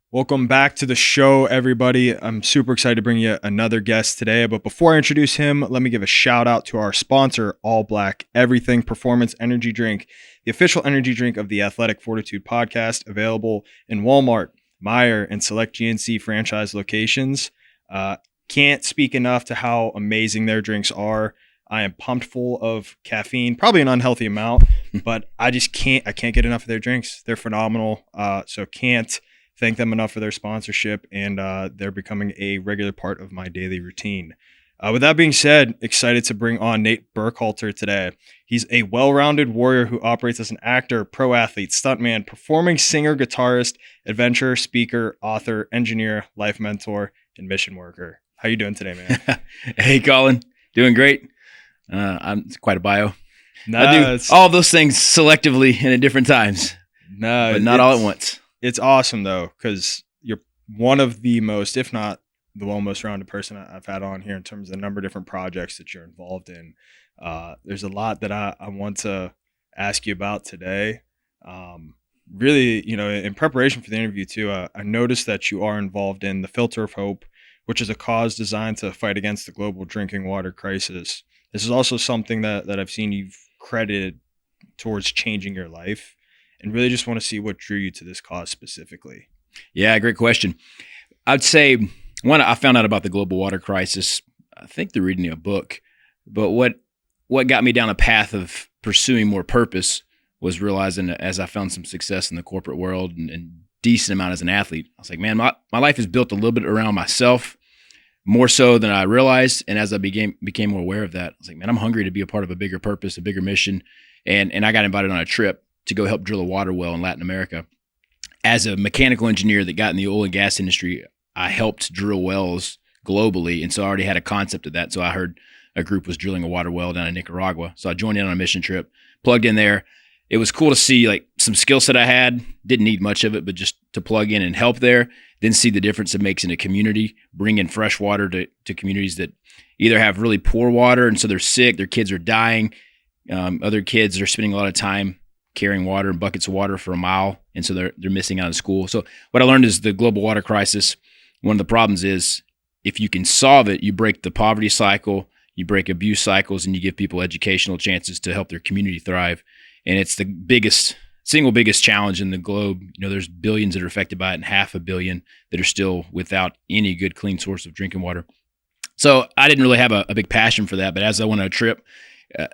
Welcome back to the show, everybody. I'm super excited to bring you another guest today. But before I introduce him, let me give a shout out to our sponsor, All Black Everything Performance Energy Drink, the official energy drink of the Athletic Fortitude podcast, available in Walmart, Meijer, and select GNC franchise locations. Can't speak enough to how amazing their drinks are. I am pumped full of caffeine, probably an unhealthy amount, but I can't get enough of their drinks. They're phenomenal. So can't thank them enough for their sponsorship, and they're becoming a regular part of my daily routine. With that being said, excited to bring on Nate Burkhalter today. He's a well-rounded warrior who operates as an actor, pro athlete, stuntman, performing singer, guitarist, adventurer, speaker, author, engineer, life mentor, and mission worker. How you doing today, man? Hey, Colin. Doing great. It's quite a bio. No, I do all those things selectively and at different times, but not all at once. It's awesome, though, because you're one of the most, if not the most rounded person I've had on here in terms of the number of different projects that you're involved in. There's a lot that I want to ask you about today. Really, in preparation for the interview, too, I noticed that you are involved in the Filter of Hope, which is a cause designed to fight against the global drinking water crisis. This is also something that I've seen you've credited towards changing your life. And really just want to see what drew you to this cause specifically. Yeah, great question. I'd say, one, I found out about the global water crisis, I think through reading a book. But what got me down a path of pursuing more purpose was realizing that as I found some success in the corporate world and decent amount as an athlete, I was like, man, my life is built a little bit around myself, more so than I realized. And as I became more aware of that, I was like, man, I'm hungry to be a part of a bigger purpose, a bigger mission. And I got invited on a trip to go help drill a water well in Latin America. As a mechanical engineer that got in the oil and gas industry, I helped drill wells globally. And so I already had a concept of that. So I heard a group was drilling a water well down in Nicaragua. So I joined in on a mission trip, plugged in there. It was cool to see like some skill set I had, didn't need much of it, but just to plug in and help there, then see the difference it makes in a community, bring in fresh water to communities that either have really poor water and so they're sick, their kids are dying. Other kids are spending a lot of time carrying water and buckets of water for a mile, and so they're missing out of school. So what I learned is the global water crisis, one of the problems is if you can solve it, you break the poverty cycle, you break abuse cycles, and you give people educational chances to help their community thrive. And it's the single biggest challenge in the globe. There's billions that are affected by it and 500 million that are still without any good, clean source of drinking water. So I didn't really have a big passion for that, but as I went on a trip,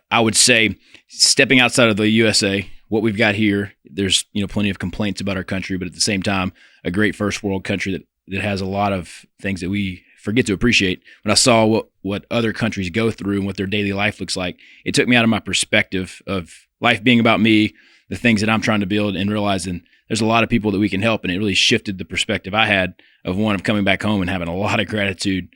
I would say stepping outside of the USA, what we've got here, there's plenty of complaints about our country, but at the same time, a great first world country that has a lot of things that we forget to appreciate. When I saw what other countries go through and what their daily life looks like, it took me out of my perspective of life being about me, the things that I'm trying to build, and realizing there's a lot of people that we can help. And it really shifted the perspective I had of coming back home and having a lot of gratitude.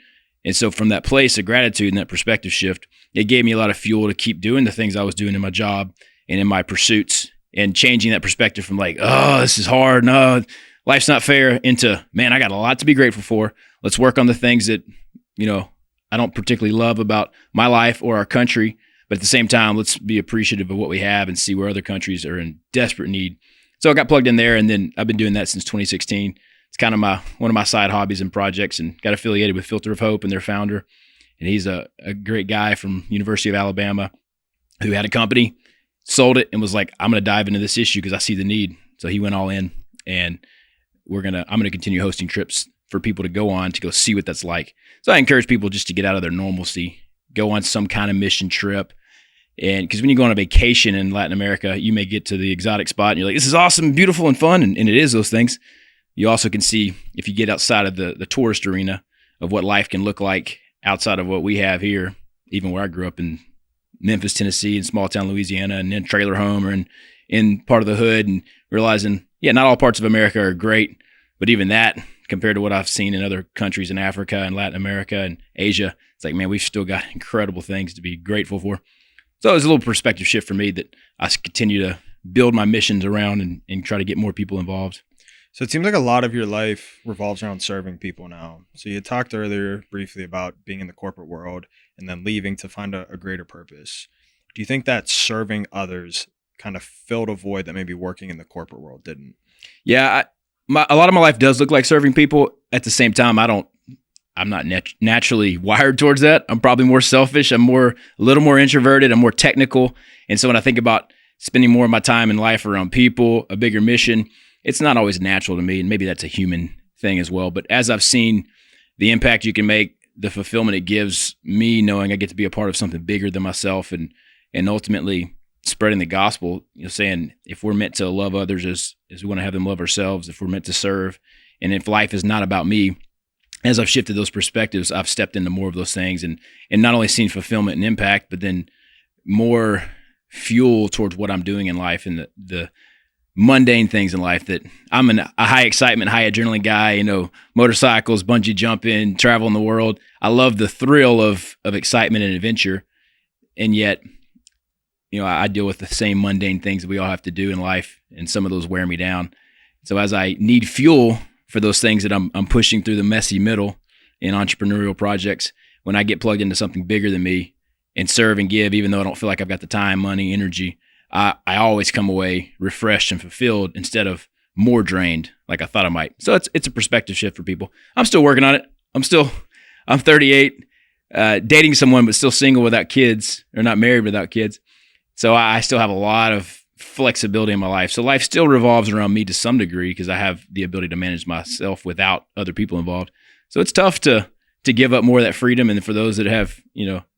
And so from that place of gratitude and that perspective shift, it gave me a lot of fuel to keep doing the things I was doing in my job and in my pursuits, and changing that perspective from like, oh, this is hard, no, life's not fair, into, man, I got a lot to be grateful for. Let's work on the things that, I don't particularly love about my life or our country, but at the same time, let's be appreciative of what we have and see where other countries are in desperate need. So I got plugged in there, and then I've been doing that since 2016. It's kind of one of my side hobbies and projects, and got affiliated with Filter of Hope and their founder. And he's a great guy from University of Alabama who had a company, sold it, and was like, I'm going to dive into this issue because I see the need. So he went all in, and I'm going to continue hosting trips for people to go on to go see what that's like. So I encourage people just to get out of their normalcy, go on some kind of mission trip. And because when you go on a vacation in Latin America, you may get to the exotic spot and you're like, this is awesome, beautiful, and fun. And it is those things. You also can see, if you get outside of the tourist arena, of what life can look like outside of what we have here, even where I grew up in Memphis, Tennessee, and small town Louisiana, and then trailer home or in part of the hood, and realizing, yeah, not all parts of America are great, but even that, compared to what I've seen in other countries in Africa and Latin America and Asia, it's like, man, we've still got incredible things to be grateful for. So it was a little perspective shift for me that I continue to build my missions around and try to get more people involved. So it seems like a lot of your life revolves around serving people now. So you talked earlier briefly about being in the corporate world and then leaving to find a greater purpose. Do you think that serving others kind of filled a void that maybe working in the corporate world didn't? Yeah, a lot of my life does look like serving people. At the same time, I'm not naturally wired towards that. I'm probably more selfish. I'm a little more introverted. I'm more technical. And so when I think about spending more of my time in life around people, a bigger mission, it's not always natural to me. And maybe that's a human thing as well. But as I've seen the impact you can make, the fulfillment it gives me, knowing I get to be a part of something bigger than myself, and ultimately spreading the gospel, saying if we're meant to love others as we want to have them love ourselves, if we're meant to serve, and if life is not about me, as I've shifted those perspectives, I've stepped into more of those things and not only seen fulfillment and impact, but then more fuel towards what I'm doing in life and the mundane things in life. That I'm a high excitement, high adrenaline guy, motorcycles, bungee jumping, traveling the world. I love the thrill of excitement and adventure. And yet, I deal with the same mundane things that we all have to do in life, and some of those wear me down. So as I need fuel for those things that I'm pushing through the messy middle in entrepreneurial projects, when I get plugged into something bigger than me and serve and give, even though I don't feel like I've got the time, money, energy, I always come away refreshed and fulfilled instead of more drained like I thought I might. So it's a perspective shift for people. I'm still working on it. I'm 38, dating someone, but still single without kids, or not married without kids. So I still have a lot of flexibility in my life. So life still revolves around me to some degree, because I have the ability to manage myself without other people involved. So it's tough to give up more of that freedom. And for those that have,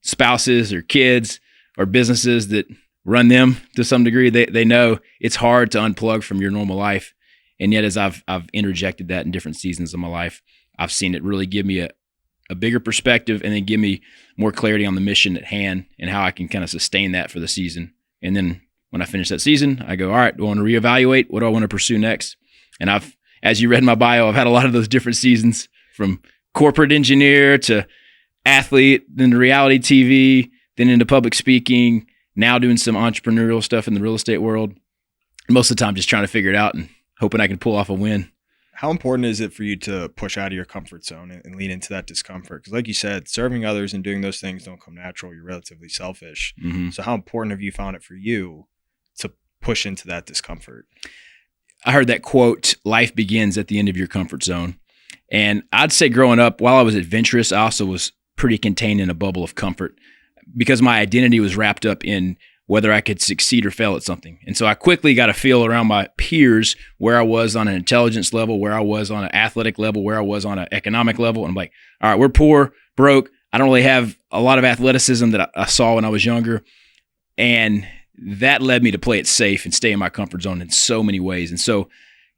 spouses or kids or businesses that run them to some degree, they know it's hard to unplug from your normal life. And yet, as I've interjected that in different seasons of my life, I've seen it really give me a bigger perspective, and then give me more clarity on the mission at hand and how I can kind of sustain that for the season. And then when I finish that season, I go, all right, do I want to reevaluate? What do I want to pursue next? And as you read in my bio, I've had a lot of those different seasons, from corporate engineer to athlete, then to reality TV, then into public speaking, now doing some entrepreneurial stuff in the real estate world. Most of the time just trying to figure it out and hoping I can pull off a win. How important is it for you to push out of your comfort zone and lean into that discomfort? Because like you said, serving others and doing those things don't come natural. You're relatively selfish. Mm-hmm. So how important have you found it for you to push into that discomfort? I heard that quote, life begins at the end of your comfort zone. And I'd say growing up, while I was adventurous, I also was pretty contained in a bubble of comfort, because my identity was wrapped up in whether I could succeed or fail at something. And so I quickly got a feel around my peers where I was on an intelligence level, where I was on an athletic level, where I was on an economic level. And I'm like, all right, we're poor, broke. I don't really have a lot of athleticism that I saw when I was younger. And that led me to play it safe and stay in my comfort zone in so many ways. And so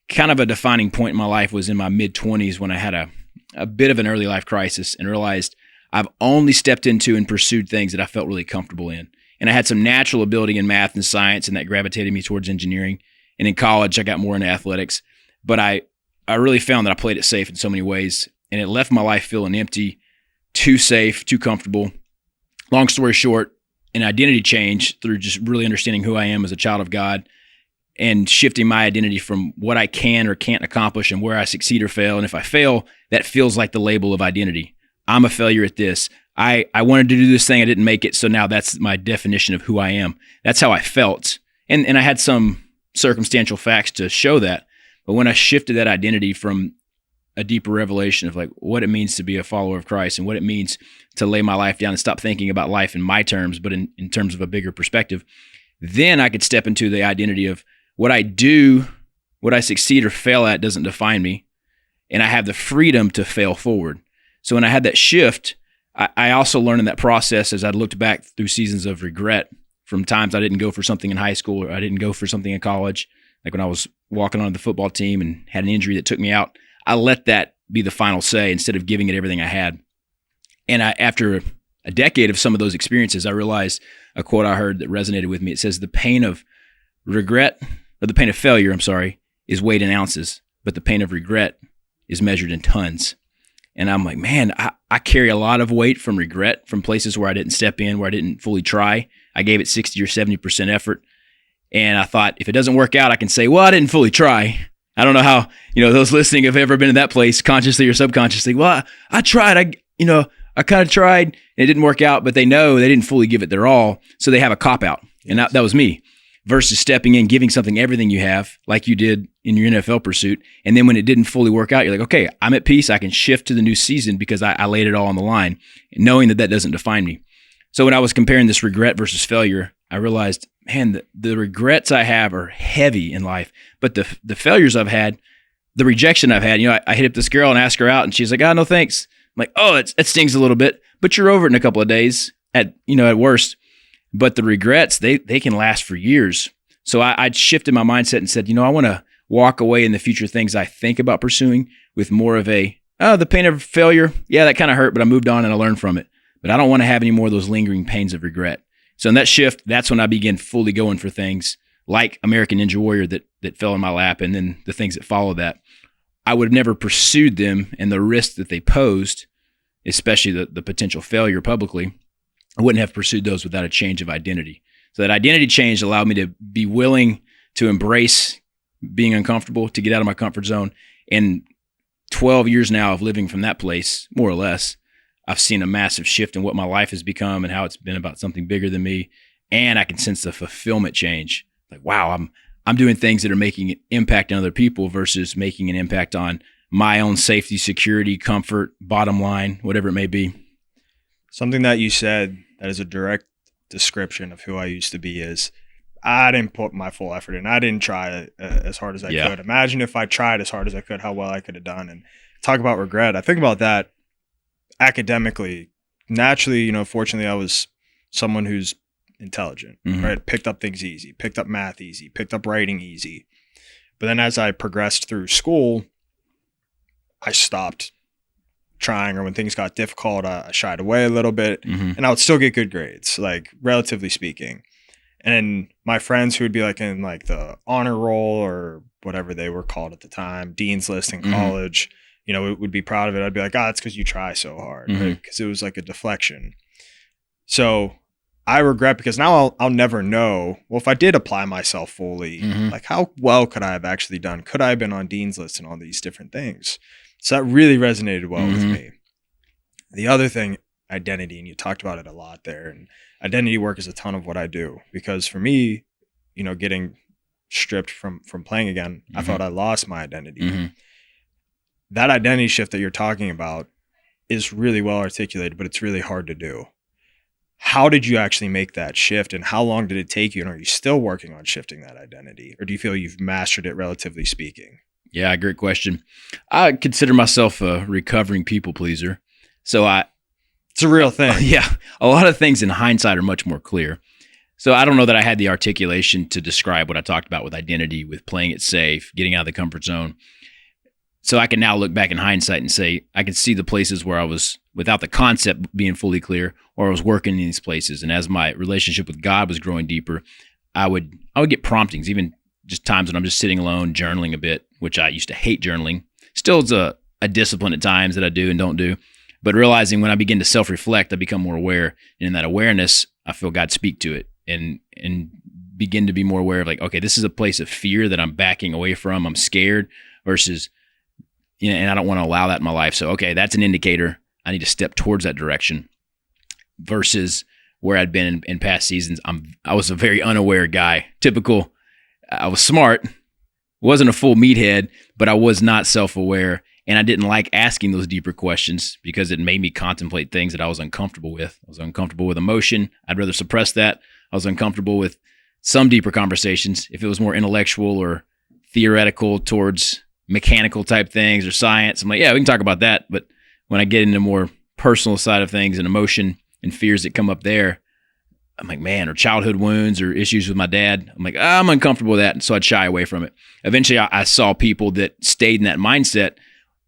kind of a defining point in my life was in my mid-20s, when I had a bit of an early life crisis and realized I've only stepped into and pursued things that I felt really comfortable in. And I had some natural ability in math and science, and that gravitated me towards engineering. And in college, I got more into athletics. But I really found that I played it safe in so many ways, and it left my life feeling empty, too safe, too comfortable. Long story short, an identity change through just really understanding who I am as a child of God, and shifting my identity from what I can or can't accomplish and where I succeed or fail. And if I fail, that feels like the label of identity. I'm a failure at this. I wanted to do this thing, I didn't make it, so now that's my definition of who I am. That's how I felt. And I had some circumstantial facts to show that. But when I shifted that identity from a deeper revelation of like what it means to be a follower of Christ and what it means to lay my life down and stop thinking about life in my terms, but in terms of a bigger perspective, then I could step into the identity of what I do, what I succeed or fail at doesn't define me. And I have the freedom to fail forward. So when I had that shift, I also learned in that process, as I looked back through seasons of regret from times I didn't go for something in high school, or I didn't go for something in college, like when I was walking on the football team and had an injury that took me out. I let that be the final say instead of giving it everything I had. And after a decade of some of those experiences, I realized a quote I heard that resonated with me. It says, the pain of failure, is weighed in ounces, but the pain of regret is measured in tons. And I'm like, man, I carry a lot of weight from regret, from places where I didn't step in, where I didn't fully try. I gave it 60 or 70% effort. And I thought, if it doesn't work out, I can say, well, I didn't fully try. I don't know how, those listening have ever been in that place, consciously or subconsciously. Well, I tried. I kind of tried and it didn't work out, but they know they didn't fully give it their all. So they have a cop out. And that was me. versus stepping in, giving something everything you have, like you did in your NFL pursuit. And then when it didn't fully work out, you're like, okay, I'm at peace. I can shift to the new season because I laid it all on the line, knowing that doesn't define me. So when I was comparing this regret versus failure, I realized, man, the regrets I have are heavy in life, but the failures I've had, the rejection I've had, I hit up this girl and asked her out, and she's like, no, thanks. I'm like, oh, it stings a little bit, but you're over it in a couple of days at worst. But the regrets, they can last for years. So I shifted my mindset and said, I want to walk away in the future things I think about pursuing with more of the pain of failure. Yeah, that kind of hurt, but I moved on and I learned from it. But I don't want to have any more of those lingering pains of regret. So in that shift, that's when I began fully going for things like American Ninja Warrior that fell in my lap, and then the things that followed that. I would have never pursued them and the risk that they posed, especially the potential failure publicly. I wouldn't have pursued those without a change of identity. So that identity change allowed me to be willing to embrace being uncomfortable, to get out of my comfort zone. And 12 years now of living from that place, more or less, I've seen a massive shift in what my life has become and how it's been about something bigger than me. And I can sense the fulfillment change. Like, wow, I'm doing things that are making an impact on other people versus making an impact on my own safety, security, comfort, bottom line, whatever it may be. Something that you said that is a direct description of who I used to be is I didn't put my full effort in. I didn't try as hard as I could. Imagine if I tried as hard as I could, how well I could have done. And talk about regret. I think about that academically. Naturally, fortunately, I was someone who's intelligent, right? Picked up things easy, picked up math easy, picked up writing easy. But then as I progressed through school, I stopped trying, or when things got difficult, I shied away a little bit, and I would still get good grades, like relatively speaking. And my friends who would be like in like the honor roll or whatever they were called at the time, dean's list in college, would be proud of it. I'd be like, it's because you try so hard, right? Because it was like a deflection. So I regret, because now I'll never know, well, if I did apply myself fully, like how well could I have actually done? Could I have been on dean's list and all these different things? So that really resonated well with me. The other thing, identity, and you talked about it a lot there, and identity work is a ton of what I do, because for me, getting stripped from playing again, I felt I lost my identity. That identity shift that you're talking about is really well articulated, but it's really hard to do. How did you actually make that shift, and how long did it take you? And are you still working on shifting that identity, or do you feel you've mastered it, relatively speaking? Yeah, great question. I consider myself a recovering people pleaser. So it's a real thing. Yeah. A lot of things in hindsight are much more clear. So I don't know that I had the articulation to describe what I talked about with identity, with playing it safe, getting out of the comfort zone. So I can now look back in hindsight and say, I can see the places where I was, without the concept being fully clear, or I was working in these places. And as my relationship with God was growing deeper, I would get promptings, even just times when I'm just sitting alone, journaling a bit, which I used to hate journaling. Still, it's a discipline at times that I do and don't do. But realizing when I begin to self-reflect, I become more aware. And in that awareness, I feel God speak to it and begin to be more aware of, like, okay, this is a place of fear that I'm backing away from. I'm scared versus, and I don't want to allow that in my life. So, okay, that's an indicator. I need to step towards that direction versus where I'd been in past seasons. I was a very unaware guy. Typical. I was smart, wasn't a full meathead, but I was not self-aware. And I didn't like asking those deeper questions because it made me contemplate things that I was uncomfortable with. I was uncomfortable with emotion. I'd rather suppress that. I was uncomfortable with some deeper conversations. If it was more intellectual or theoretical towards mechanical type things or science, I'm like, yeah, we can talk about that. But when I get into more personal side of things and emotion and fears that come up there, I'm like, man, or childhood wounds or issues with my dad, I'm like, I'm uncomfortable with that. And so I'd shy away from it. Eventually, I saw people that stayed in that mindset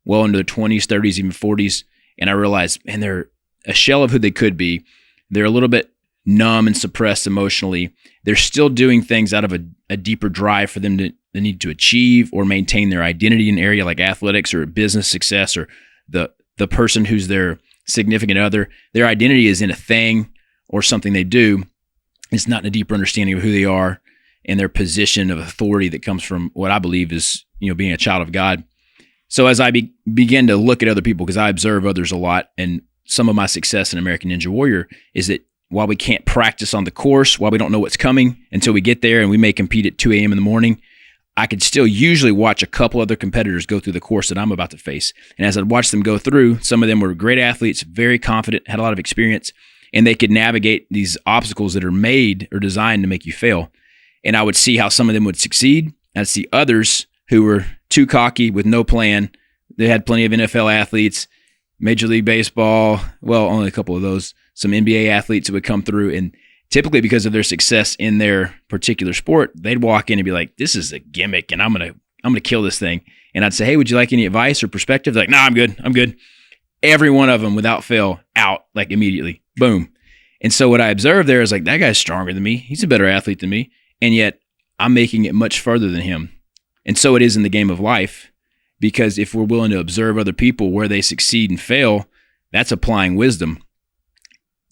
well into their 20s, 30s, even 40s. And I realized, man, they're a shell of who they could be. They're a little bit numb and suppressed emotionally. They're still doing things out of a deeper drive for them to need to achieve or maintain their identity in an area like athletics or business success, or the person who's their significant other. Their identity is in a thing or something they do. It's not in a deeper understanding of who they are and their position of authority that comes from what I believe is, being a child of God. So as I began to look at other people, because I observe others a lot, and some of my success in American Ninja Warrior is that while we can't practice on the course, while we don't know what's coming until we get there and we may compete at 2 a.m. in the morning, I could still usually watch a couple other competitors go through the course that I'm about to face. And as I'd watch them go through, some of them were great athletes, very confident, had a lot of experience, and they could navigate these obstacles that are made or designed to make you fail. And I would see how some of them would succeed. I'd see others who were too cocky with no plan. They had plenty of NFL athletes, Major League Baseball, well, only a couple of those, some NBA athletes that would come through, and typically because of their success in their particular sport, they'd walk in and be like, this is a gimmick and I'm gonna kill this thing. And I'd say, hey, would you like any advice or perspective? They're like, no, I'm good. Every one of them without fail out, like immediately, boom. And so what I observed there is like, that guy's stronger than me. He's a better athlete than me. And yet I'm making it much further than him. And so it is in the game of life, because if we're willing to observe other people where they succeed and fail, that's applying wisdom.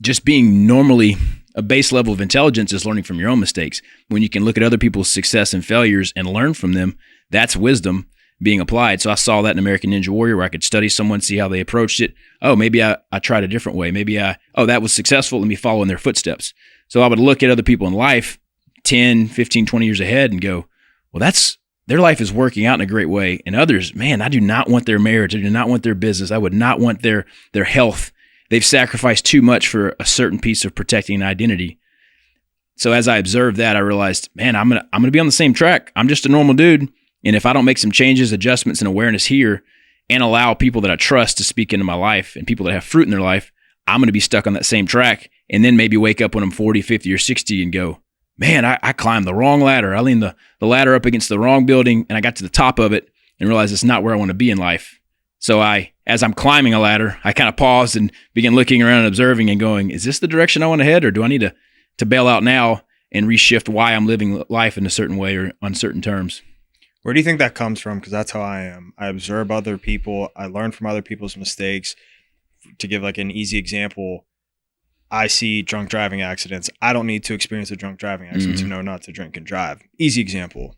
Just being normally a base level of intelligence is learning from your own mistakes. When you can look at other people's success and failures and learn from them, that's wisdom being applied. So I saw that in American Ninja Warrior, where I could study someone, see how they approached it. Oh, maybe I tried a different way. Maybe that was successful. Let me follow in their footsteps. So I would look at other people in life 10, 15, 20 years ahead and go, well, their life is working out in a great way. And others, man, I do not want their marriage. I do not want their business. I would not want their health. They've sacrificed too much for a certain piece of protecting an identity. So as I observed that, I realized, man, I'm gonna be on the same track. I'm just a normal dude. And if I don't make some changes, adjustments, and awareness here, and allow people that I trust to speak into my life and people that have fruit in their life, I'm gonna be stuck on that same track. And then maybe wake up when I'm 40, 50, or 60 and go, man, I climbed the wrong ladder. I leaned the ladder up against the wrong building, and I got to the top of it and realized it's not where I want to be in life. So as I'm climbing a ladder, I kind of paused and began looking around and observing and going, is this the direction I want to head, or do I need to bail out now and reshift why I'm living life in a certain way or on certain terms? Where do you think that comes from? Because that's how I am. I observe other people. I learn from other people's mistakes. To give like an easy example, I see drunk driving accidents. I don't need to experience a drunk driving accident to know not to drink and drive. Easy example.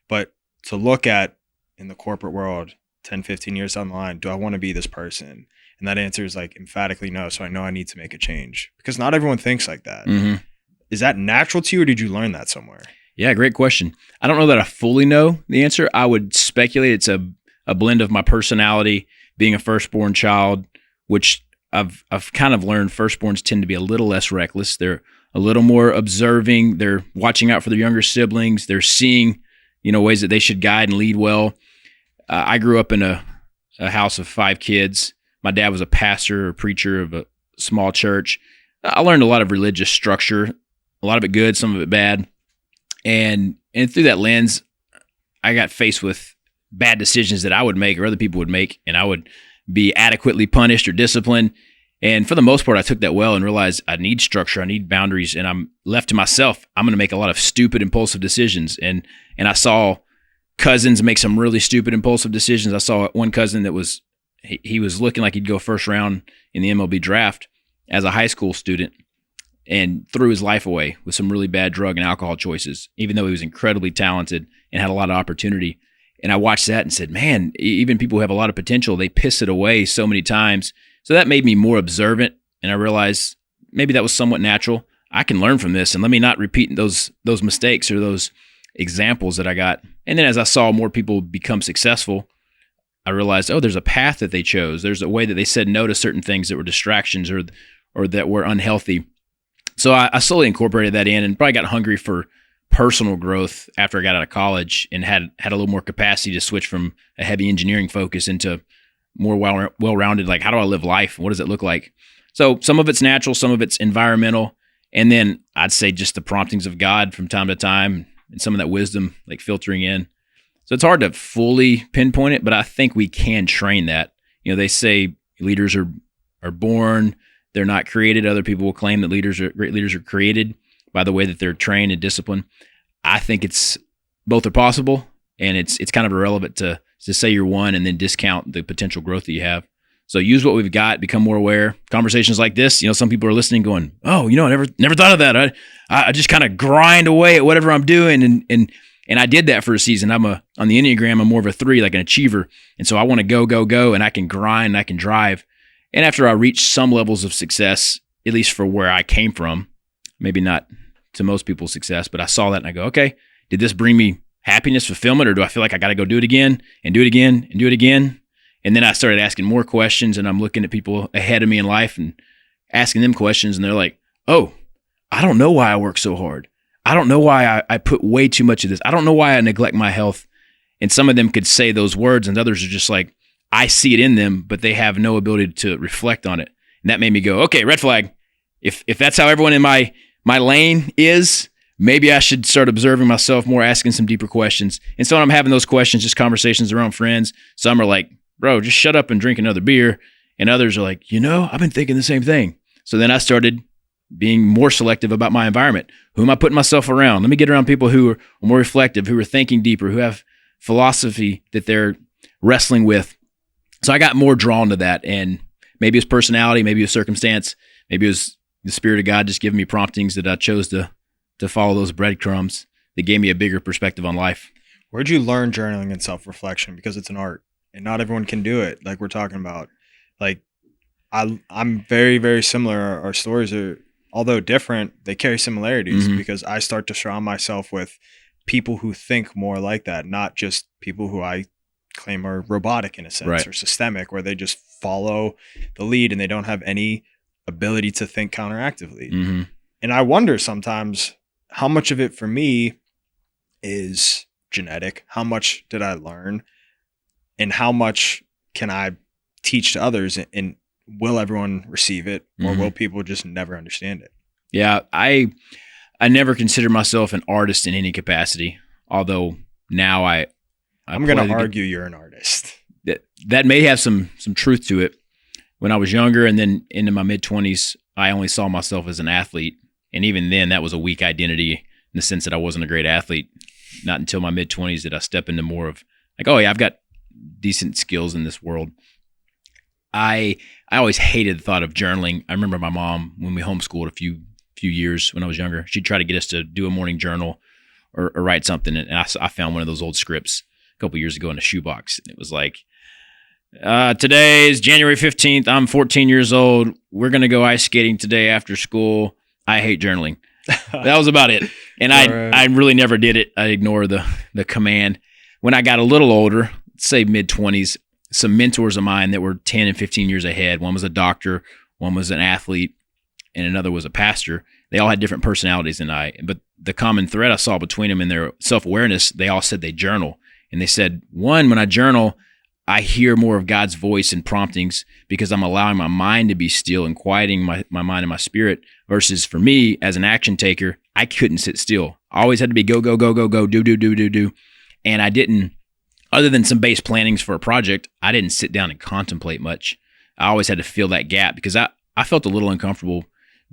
But to look at in the corporate world, 10, 15 years down the line, do I want to be this person? And that answer is like emphatically no. So I know I need to make a change, because not everyone thinks like that. Mm-hmm. Is that natural to you, or did you learn that somewhere? Yeah, great question. I don't know that I fully know the answer. I would speculate it's a blend of my personality, being a firstborn child, which I've kind of learned firstborns tend to be a little less reckless. They're a little more observing. They're watching out for their younger siblings. They're seeing, ways that they should guide and lead well. I grew up in a house of 5 kids. My dad was a pastor or preacher of a small church. I learned a lot of religious structure, a lot of it good, some of it bad. And through that lens, I got faced with bad decisions that I would make or other people would make, and I would be adequately punished or disciplined. And for the most part, I took that well and realized I need structure, I need boundaries, and I'm left to myself. I'm going to make a lot of stupid, impulsive decisions. And I saw cousins make some really stupid, impulsive decisions. I saw one cousin that was looking like he'd go first round in the MLB draft as a high school student, and threw his life away with some really bad drug and alcohol choices, even though he was incredibly talented and had a lot of opportunity. And I watched that and said, man, even people who have a lot of potential, they piss it away so many times. So that made me more observant, and I realized maybe that was somewhat natural. I can learn from this, and let me not repeat those mistakes or those examples that I got. And then as I saw more people become successful, I realized, there's a path that they chose. There's a way that they said no to certain things that were distractions or that were unhealthy. So I slowly incorporated that in, and probably got hungry for personal growth after I got out of college, and had a little more capacity to switch from a heavy engineering focus into more well-rounded, like, how do I live life? What does it look like? So some of it's natural, some of it's environmental, and then I'd say just the promptings of God from time to time, and some of that wisdom like filtering in. So it's hard to fully pinpoint it, but I think we can train that. They say leaders are born, they're not created. Other people will claim that great leaders are created by the way that they're trained and disciplined. I think both are possible, and it's kind of irrelevant to say you're one and then discount the potential growth that you have. So use what we've got, become more aware. Conversations like this, some people are listening going, I never thought of that. I just kind of grind away at whatever I'm doing. And I did that for a season. On the Enneagram, I'm more of a 3, like an achiever. And so I want to go, and I can grind, and I can drive. And after I reach some levels of success, at least for where I came from, maybe not to most people's success, but I saw that and I go, okay, did this bring me happiness, fulfillment, or do I feel like I got to go do it again and do it again and do it again? And then I started asking more questions, and I'm looking at people ahead of me in life and asking them questions, and they're like, oh, I don't know why I work so hard. I don't know why I put way too much of this. I don't know why I neglect my health. And some of them could say those words, and others are just like, I see it in them, but they have no ability to reflect on it. And that made me go, okay, red flag. If that's how everyone in my lane is, maybe I should start observing myself more, asking some deeper questions. And so when I'm having those questions, just conversations around friends, some are like, bro, just shut up and drink another beer. And others are like, I've been thinking the same thing. So then I started being more selective about my environment. Who am I putting myself around? Let me get around people who are more reflective, who are thinking deeper, who have philosophy that they're wrestling with. So I got more drawn to that. And maybe it was personality, maybe it was circumstance, maybe it was the Spirit of God just giving me promptings that I chose to follow those breadcrumbs that gave me a bigger perspective on life. Where'd you learn journaling and self-reflection? Because it's an art and not everyone can do it. Like we're talking about, like I'm very, very similar. Our stories are, although different, they carry similarities because I start to surround myself with people who think more like that, not just people who I claim are robotic in a sense or systemic, where they just follow the lead and they don't have any ability to think counteractively. And I wonder sometimes how much of it for me is genetic, how much did I learn, and how much can I teach to others, and will everyone receive it, or will people just never understand it? Yeah, I never considered myself an artist in any capacity, although now I'm going to argue you're an artist. That may have some truth to it. When I was younger and then into my mid-20s, I only saw myself as an athlete. And even then, that was a weak identity in the sense that I wasn't a great athlete. Not until my mid-20s did I step into more of like, oh yeah, I've got decent skills in this world. I always hated the thought of journaling. I remember my mom, when we homeschooled a few years when I was younger, she'd try to get us to do a morning journal or write something. And I found one of those old scripts a couple years ago in a shoebox. And it was like, today is January 15th. I'm 14 years old. We're going to go ice skating today after school. I hate journaling. That was about it. And I really never did it. I ignored the command. When I got a little older, say mid-20s, some mentors of mine that were 10 and 15 years ahead, one was a doctor, one was an athlete, and another was a pastor. They all had different personalities than I. But the common thread I saw between them in their self-awareness, they all said they journal. And they said, one, when I journal, I hear more of God's voice and promptings because I'm allowing my mind to be still and quieting my mind and my spirit, versus for me as an action taker, I couldn't sit still. I always had to be go, go, go, go, go, do. And I didn't, other than some base plannings for a project, I didn't sit down and contemplate much. I always had to fill that gap because I felt a little uncomfortable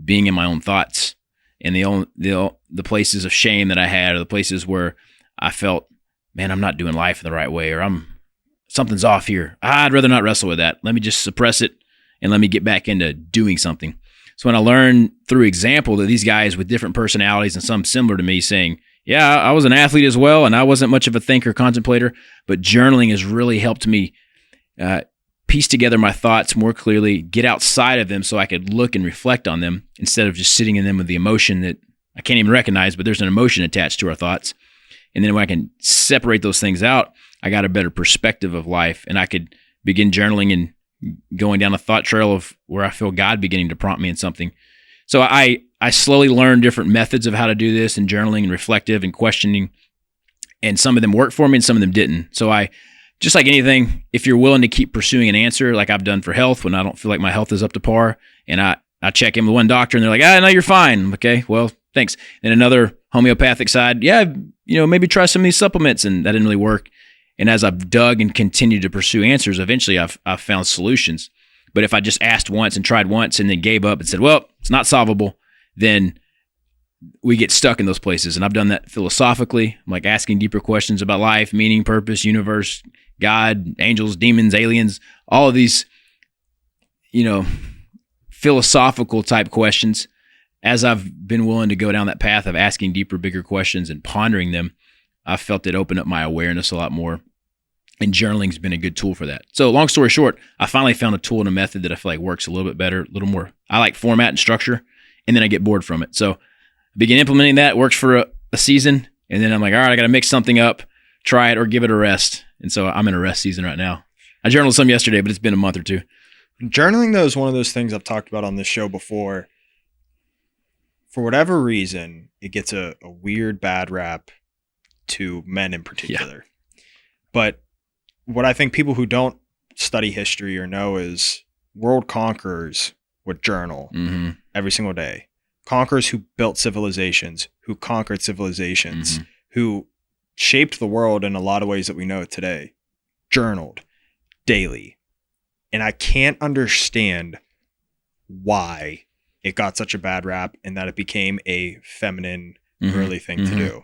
being in my own thoughts and the places of shame that I had, or the places where I felt, man, I'm not doing life in the right way, or something's off here. I'd rather not wrestle with that. Let me just suppress it and let me get back into doing something. So when I learned through example that these guys with different personalities and some similar to me saying, yeah, I was an athlete as well, and I wasn't much of a thinker, contemplator, but journaling has really helped me piece together my thoughts more clearly, get outside of them so I could look and reflect on them instead of just sitting in them with the emotion that I can't even recognize, but there's an emotion attached to our thoughts. And then when I can separate those things out, I got a better perspective of life, and I could begin journaling and going down a thought trail of where I feel God beginning to prompt me in something. So I slowly learned different methods of how to do this, and journaling and reflective and questioning, and some of them worked for me and some of them didn't. So just like anything, if you're willing to keep pursuing an answer, like I've done for health when I don't feel like my health is up to par, and I check in with one doctor and they're like, no, you're fine. Okay, well, thanks. And another homeopathic side, yeah, maybe try some of these supplements, and that didn't really work. And as I've dug and continued to pursue answers, eventually I've found solutions. But if I just asked once and tried once and then gave up and said, well, it's not solvable, then we get stuck in those places. And I've done that philosophically. I'm like asking deeper questions about life, meaning, purpose, universe, God, angels, demons, aliens, all of these, philosophical type questions. As I've been willing to go down that path of asking deeper, bigger questions and pondering them, I felt it open up my awareness a lot more. And journaling's been a good tool for that. So long story short, I finally found a tool and a method that I feel like works a little bit better, a little more. I like format and structure, and then I get bored from it. So begin implementing that. It works for a season. And then I'm like, all right, I got to mix something up, try it, or give it a rest. And so I'm in a rest season right now. I journaled some yesterday, but it's been a month or two. Journaling, though, is one of those things I've talked about on this show before. For whatever reason, it gets a weird bad rap to men in particular. Yeah. But what I think people who don't study history or know is world conquerors would journal every single day. Conquerors who built civilizations, who conquered civilizations, who shaped the world in a lot of ways that we know it today, journaled daily. And I can't understand why it got such a bad rap and that it became a feminine, girly thing to do.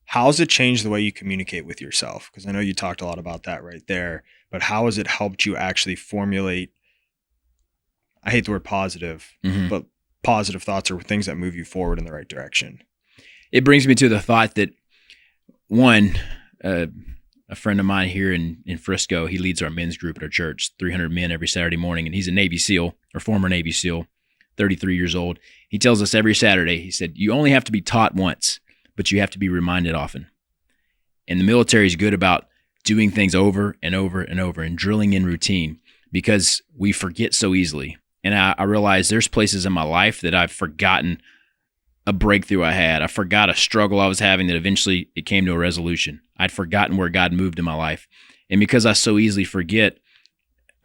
How's it changed the way you communicate with yourself? Because I know you talked a lot about that right there, but how has it helped you actually formulate, I hate the word positive, but positive thoughts or things that move you forward in the right direction? It brings me to the thought that, one, a friend of mine here in Frisco, he leads our men's group at our church, 300 men every Saturday morning, and he's a Navy SEAL, or former Navy SEAL, 33 years old. He tells us every Saturday, he said, you only have to be taught once, but you have to be reminded often. And the military is good about doing things over and over and over and drilling in routine because we forget so easily. And I realize there's places in my life that I've forgotten a breakthrough I had. I forgot a struggle I was having that eventually it came to a resolution. I'd forgotten where God moved in my life. And because I so easily forget,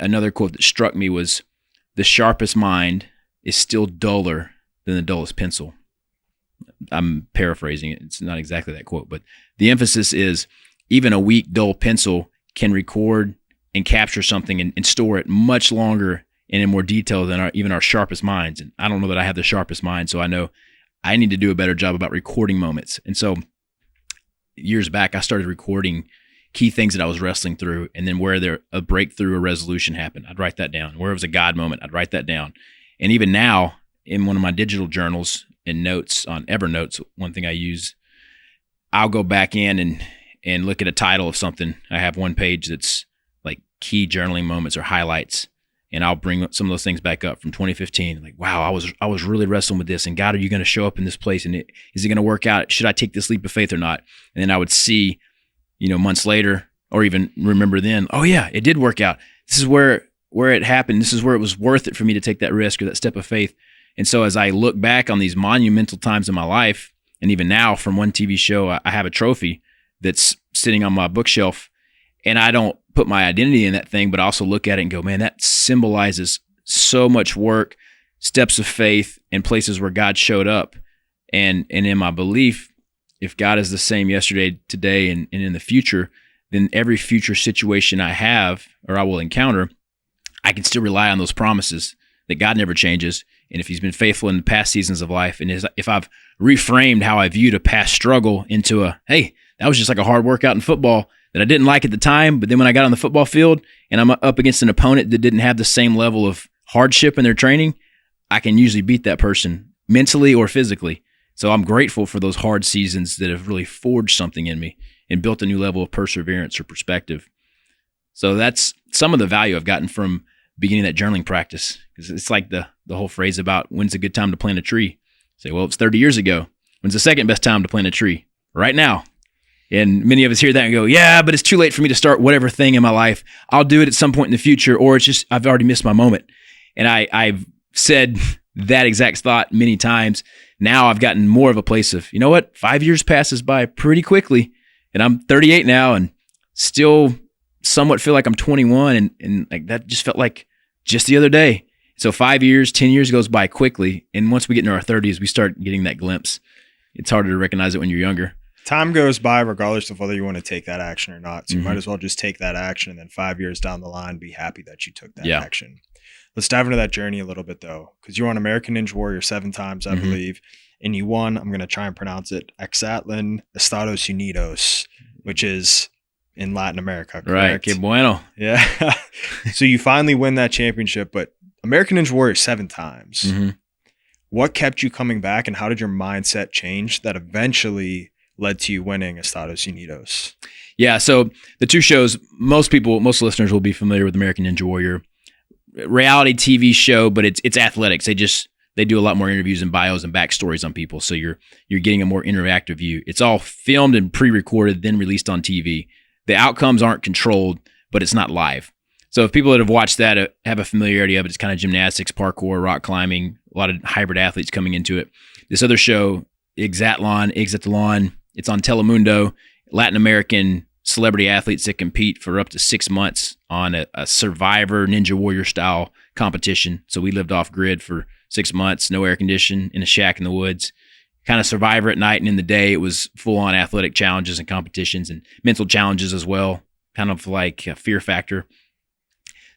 another quote that struck me was, the sharpest mind is still duller than the dullest pencil. I'm paraphrasing it. It's not exactly that quote, but the emphasis is even a weak, dull pencil can record and capture something and store it much longer and in more detail than even our sharpest minds. And I don't know that I have the sharpest mind, so I know I need to do a better job about recording moments. And so years back, I started recording key things that I was wrestling through, and then where a breakthrough or resolution happened, I'd write that down. Where it was a God moment, I'd write that down. And even now, in one of my digital journals and notes on Evernote, one thing I use, I'll go back in and look at a title of something. I have one page that's like key journaling moments or highlights, and I'll bring some of those things back up from 2015. Like, wow, I was really wrestling with this, and God, are you going to show up in this place? And is it going to work out? Should I take this leap of faith or not? And then I would see, months later, or even remember then, oh yeah, it did work out. This is where it happened. This is where it was worth it for me to take that risk or that step of faith. And so as I look back on these monumental times in my life, and even now from one TV show, I have a trophy that's sitting on my bookshelf, and I don't put my identity in that thing, but I also look at it and go, man, that symbolizes so much work, steps of faith, and places where God showed up. And in my belief, if God is the same yesterday, today, and in the future, then every future situation I have or I will encounter, I can still rely on those promises that God never changes. And if he's been faithful in the past seasons of life, and if I've reframed how I viewed a past struggle into hey, that was just like a hard workout in football that I didn't like at the time, but then when I got on the football field and I'm up against an opponent that didn't have the same level of hardship in their training, I can usually beat that person mentally or physically. So I'm grateful for those hard seasons that have really forged something in me and built a new level of perseverance or perspective. So that's some of the value I've gotten from beginning that journaling practice. Because it's like the whole phrase about when's a good time to plant a tree. Say, well, it's 30 years ago. When's the second best time to plant a tree? Right now. And many of us hear that and go, yeah, but it's too late for me to start whatever thing in my life. I'll do it at some point in the future, or it's just I've already missed my moment. And I've said that exact thought many times. Now I've gotten more of a place of, you know what, 5 years passes by pretty quickly, and I'm 38 now and still somewhat feel like I'm 21, and like that just felt like just the other day. So 5 years, 10 years goes by quickly, and once we get into our 30s, we start getting that glimpse. It's harder to recognize it when you're younger. Time goes by regardless of whether you want to take that action or not. So you might as well just take that action, and then 5 years down the line, be happy that you took that action. Let's dive into that journey a little bit, though, because you were on American Ninja Warrior 7 times, I believe, and you won, I'm going to try and pronounce it, Exatlan Estados Unidos, which is in Latin America, correct? Right, que bueno. Yeah. So you finally win that championship, but American Ninja Warrior 7 times. What kept you coming back, and how did your mindset change that eventually led to you winning Estados Unidos? Yeah, so the two shows, most listeners will be familiar with American Ninja Warrior. Reality TV show, but it's athletics. They they do a lot more interviews and bios and backstories on people. So you're getting a more interactive view. It's all filmed and pre-recorded, then released on TV. The outcomes aren't controlled, but it's not live. So if people that have watched that have a familiarity of it, it's kind of gymnastics, parkour, rock climbing, a lot of hybrid athletes coming into it. This other show, Exatlon, it's on Telemundo, Latin American celebrity athletes that compete for up to 6 months on a Survivor Ninja Warrior style competition. So we lived off grid for 6 months, no air condition, in a shack in the woods, kind of Survivor at night, and in the day it was full on athletic challenges and competitions and mental challenges as well, kind of like a Fear Factor.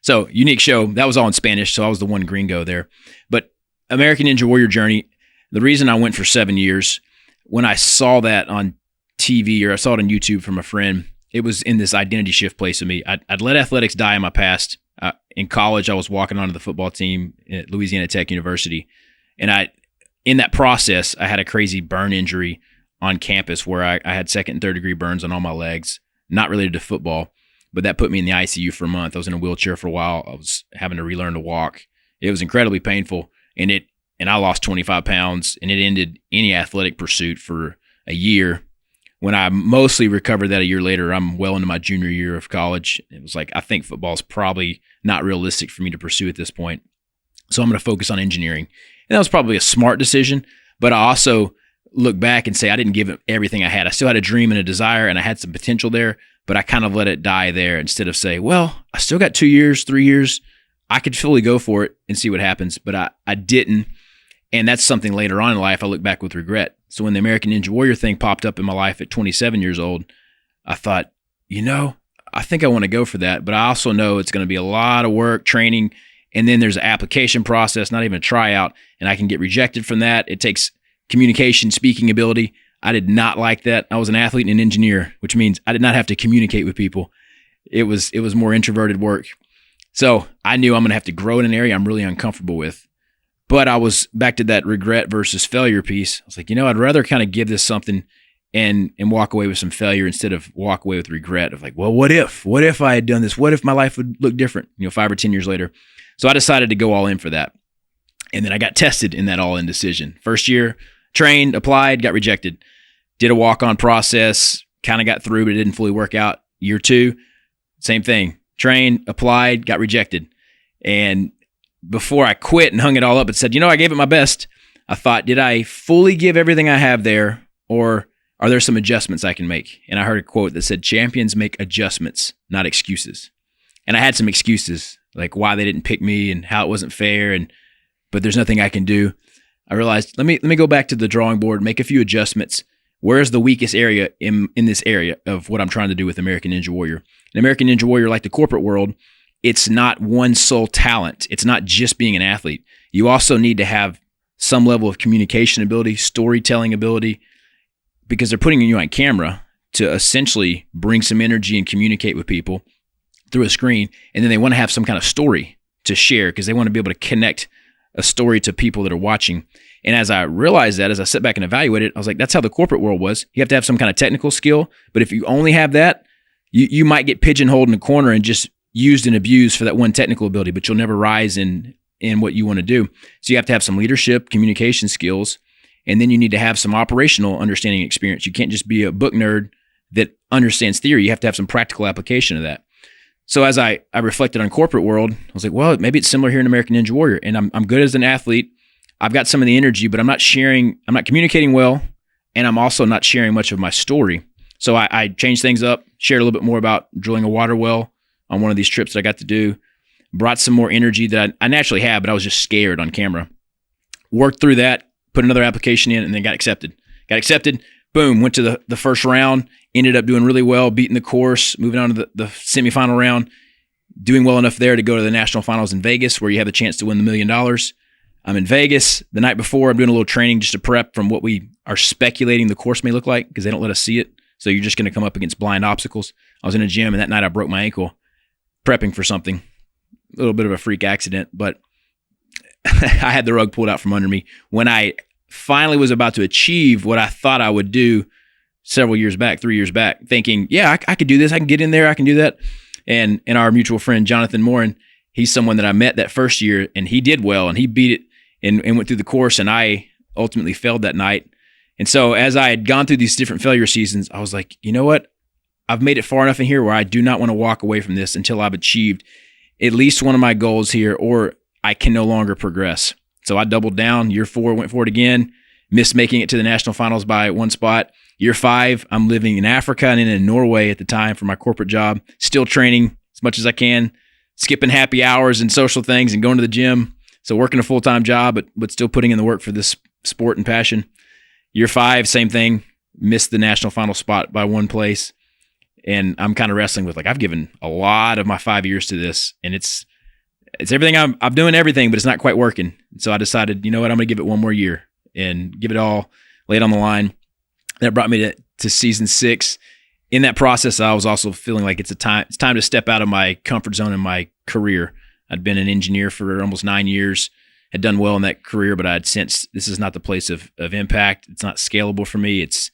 So unique show. That was all in Spanish, so I was the one gringo there. But American Ninja Warrior Journey, the reason I went for 7 years, when I saw that on TV or I saw it on YouTube from a friend, it was in this identity shift place of me. I'd let athletics die in my past. In college, I was walking onto the football team at Louisiana Tech University. And in that process, I had a crazy burn injury on campus where I had second and third degree burns on all my legs, not related to football, but that put me in the ICU for a month. I was in a wheelchair for a while. I was having to relearn to walk. It was incredibly painful, and I lost 25 pounds, and it ended any athletic pursuit for a year. When I mostly recovered that a year later, I'm well into my junior year of college. It was like, I think football is probably not realistic for me to pursue at this point. So I'm going to focus on engineering. And that was probably a smart decision, but I also look back and say I didn't give it everything I had. I still had a dream and a desire, and I had some potential there, but I kind of let it die there instead of say, well, I still got 2 years, 3 years. I could fully go for it and see what happens, but I didn't. And that's something later on in life I look back with regret. So when the American Ninja Warrior thing popped up in my life at 27 years old, I thought, I think I want to go for that, but I also know it's going to be a lot of work, training, and then there's an application process, not even a tryout, and I can get rejected from that. It takes communication, speaking ability. I did not like that. I was an athlete and an engineer, which means I did not have to communicate with people. It was more introverted work. So I knew I'm going to have to grow in an area I'm really uncomfortable with. But I was back to that regret versus failure piece. I was like, I'd rather kind of give this something and walk away with some failure instead of walk away with regret of like, well, what if I had done this? What if my life would look different, 5 or 10 years later? So I decided to go all in for that. And then I got tested in that all in decision. First year, trained, applied, got rejected. Did a walk-on process, kind of got through, but it didn't fully work out. Year 2, same thing. Trained, applied, got rejected. And before I quit and hung it all up and said, I gave it my best, I thought, did I fully give everything I have there, or are there some adjustments I can make? And I heard a quote that said, champions make adjustments, not excuses. And I had some excuses, like why they didn't pick me and how it wasn't fair, but there's nothing I can do. I realized, let me go back to the drawing board, make a few adjustments. Where's the weakest area in this area of what I'm trying to do with American Ninja Warrior? An American Ninja Warrior, like the corporate world, it's not one sole talent. It's not just being an athlete. You also need to have some level of communication ability, storytelling ability, because they're putting you on camera to essentially bring some energy and communicate with people through a screen. And then they want to have some kind of story to share because they want to be able to connect a story to people that are watching. And as I realized that, as I sat back and evaluated it, I was like, that's how the corporate world was. You have to have some kind of technical skill. But if you only have that, you might get pigeonholed in a corner and just used and abused for that one technical ability, but you'll never rise in what you want to do. So you have to have some leadership, communication skills, and then you need to have some operational understanding experience. You can't just be a book nerd that understands theory. You have to have some practical application of that. So as I reflected on corporate world, I was like, well, maybe it's similar here in American Ninja Warrior. And I'm good as an athlete. I've got some of the energy, but I'm not communicating well, and I'm also not sharing much of my story. So I changed things up, shared a little bit more about drilling a water well on one of these trips that I got to do, brought some more energy that I naturally had, but I was just scared on camera. Worked through that, put another application in, and then got accepted. Boom, went to the first round, ended up doing really well, beating the course, moving on to the semifinal round, doing well enough there to go to the national finals in Vegas where you have a chance to win the $1 million. I'm in Vegas. The night before, I'm doing a little training just to prep from what we are speculating the course may look like because they don't let us see it. So you're just going to come up against blind obstacles. I was in a gym, and that night I broke my ankle prepping for something. A little bit of a freak accident, but I had the rug pulled out from under me. When I finally was about to achieve what I thought I would do 3 years back, thinking, yeah, I could do this. I can get in there. I can do that. And our mutual friend, Jonathan Morin, he's someone that I met that first year, and he did well, and he beat it and went through the course, and I ultimately failed that night. And so as I had gone through these different failure seasons, I was like, you know what? I've made it far enough in here where I do not want to walk away from this until I've achieved at least one of my goals here, or I can no longer progress. So I doubled down. Year 4, went for it again, missed making it to the national finals by 1 spot. Year 5, I'm living in Africa and in Norway at the time for my corporate job, still training as much as I can, skipping happy hours and social things and going to the gym. So working a full-time job, but still putting in the work for this sport and passion. Year 5, same thing, missed the national final spot by 1 place. And I'm kind of wrestling with, like, I've given a lot of my 5 years to this, and it's everything. I'm doing everything, but it's not quite working. So I decided, you know what, I'm going to give it 1 more year and give it all, lay it on the line. That brought me to season 6. In that process, I was also feeling like it's time to step out of my comfort zone in my career. I'd been an engineer for almost 9 years, had done well in that career, but I'd sensed this is not the place of impact. It's not scalable for me. It's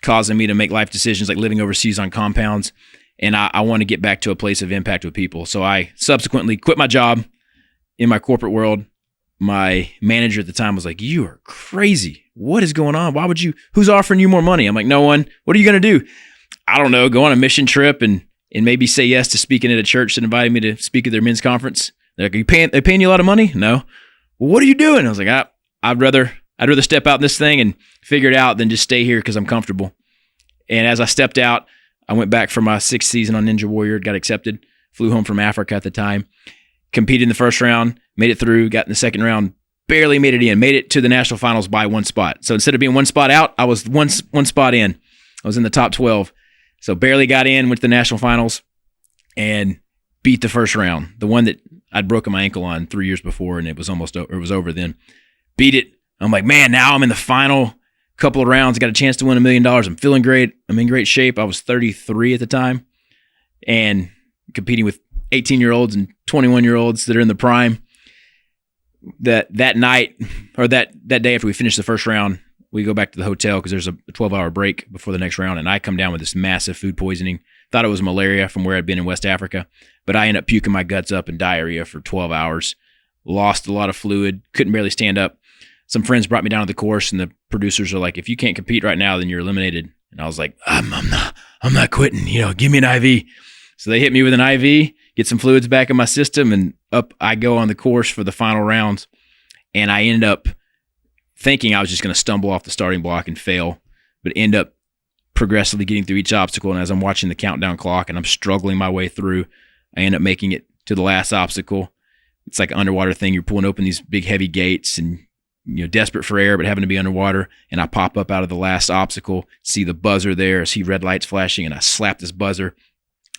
causing me to make life decisions like living overseas on compounds. And I want to get back to a place of impact with people. So I subsequently quit my job in my corporate world. My manager at the time was like, "You are crazy. What is going on? Who's offering you more money?" I'm like, "No one." "What are you going to do?" "I don't know, go on a mission trip and maybe say yes to speaking at a church that invited me to speak at their men's conference." They're like, "They paying you a lot of money?" "No." "Well, what are you doing?" I was like, I'd rather step out in this thing and figure it out than just stay here because I'm comfortable. And as I stepped out, I went back for my 6th season on Ninja Warrior, got accepted, flew home from Africa at the time, competed in the first round, made it through, got in the second round, barely made it in, made it to the national finals by 1 spot. So instead of being 1 spot out, I was one spot in. I was in the top 12. So barely got in, went to the national finals, and beat the first round, the one that I'd broken my ankle on 3 years before, and it was over then. Beat it. I'm like, man, now I'm in the final couple of rounds. Got a chance to win $1 million. I'm feeling great. I'm in great shape. I was 33 at the time and competing with 18-year-olds and 21-year-olds that are in the prime. That night, or that day after we finished the first round, we go back to the hotel because there's a 12-hour break before the next round, and I come down with this massive food poisoning. Thought it was malaria from where I'd been in West Africa, but I ended up puking my guts up and diarrhea for 12 hours. Lost a lot of fluid, couldn't barely stand up. Some friends brought me down to the course, and the producers are like, "If you can't compete right now, then you're eliminated." And I was like, I'm not quitting. Give me an IV. So they hit me with an IV, get some fluids back in my system, and up I go on the course for the final rounds. And I ended up thinking I was just going to stumble off the starting block and fail, but end up progressively getting through each obstacle. And as I'm watching the countdown clock and I'm struggling my way through, I end up making it to the last obstacle. It's like an underwater thing. You're pulling open these big heavy gates and desperate for air, but having to be underwater. And I pop up out of the last obstacle, see the buzzer there, I see red lights flashing, and I slap this buzzer.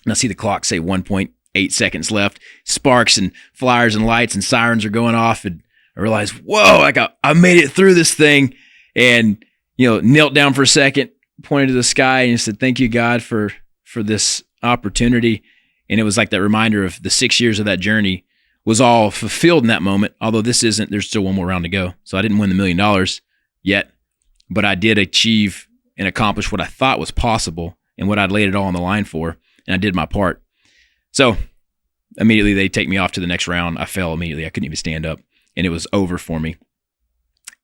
And I see the clock say 1.8 seconds left. Sparks and flyers and lights and sirens are going off. And I realize, whoa, like I made it through this thing. And, knelt down for a second, pointed to the sky, and said, "Thank you, God, for this opportunity." And it was like that reminder of the 6 years of that journey was all fulfilled in that moment. Although there's still 1 more round to go. So I didn't win the $1 million yet, but I did achieve and accomplish what I thought was possible and what I'd laid it all on the line for. And I did my part. So immediately they take me off to the next round. I fell immediately. I couldn't even stand up, and it was over for me.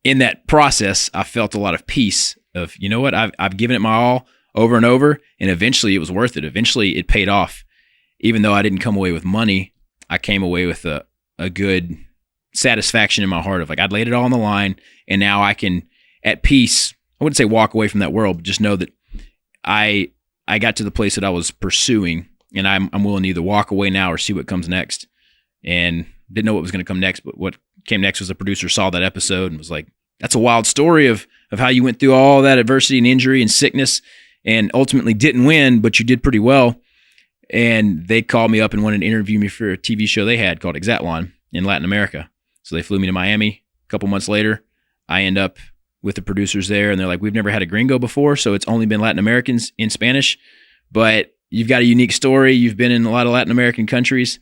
In that process, I felt a lot of peace of, you know what, I've given it my all over and over, and eventually it was worth it. Eventually it paid off. Even though I didn't come away with money, I came away with a good satisfaction in my heart of, like, I'd laid it all on the line, and now I can, at peace, I wouldn't say walk away from that world, but just know that I got to the place that I was pursuing, and I'm willing to either walk away now or see what comes next. And didn't know what was going to come next, but what came next was the producer saw that episode and was like, "That's a wild story of how you went through all that adversity and injury and sickness and ultimately didn't win, but you did pretty well." And they called me up and wanted to interview me for a TV show they had called Exatlon in Latin America. So they flew me to Miami. A couple months later, I end up with the producers there, and they're like, "We've never had a gringo before, so it's only been Latin Americans in Spanish, but you've got a unique story. You've been in a lot of Latin American countries.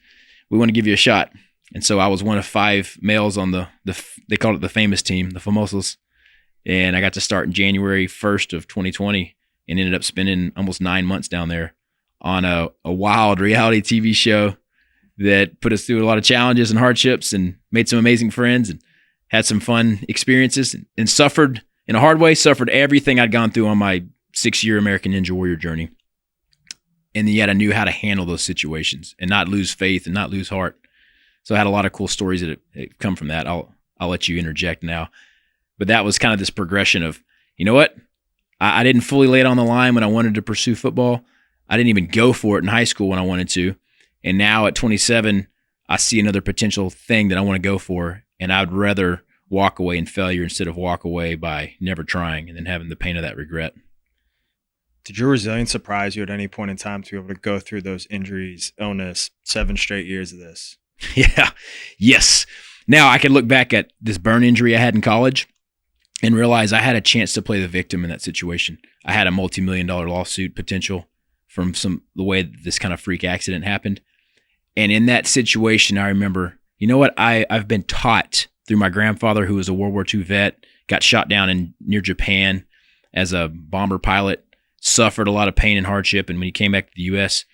We want to give you a shot." And so I was one of 5 males on they called it the famous team, the Famosos. And I got to start in January 1st of 2020 and ended up spending almost 9 months down there on a wild reality TV show that put us through a lot of challenges and hardships and made some amazing friends and had some fun experiences and suffered in a hard way, suffered everything I'd gone through on my 6-year American Ninja Warrior journey. And yet I knew how to handle those situations and not lose faith and not lose heart. So I had a lot of cool stories that come from that. I'll let you interject now. But that was kind of this progression of, you know what? I didn't fully lay it on the line when I wanted to pursue football. I didn't even go for it in high school when I wanted to. And now at 27, I see another potential thing that I want to go for. And I'd rather walk away in failure instead of walk away by never trying and then having the pain of that regret. Did your resilience surprise you at any point in time to be able to go through those injuries, illness, 7 straight years of this? Yeah. Yes. Now I can look back at this burn injury I had in college and realize I had a chance to play the victim in that situation. I had a multi-million-dollar lawsuit potential from the way that this kind of freak accident happened. And in that situation, I remember, you know what? I've been taught through my grandfather, who was a World War II vet, got shot down near Japan as a bomber pilot, suffered a lot of pain and hardship. And when he came back to the U.S.,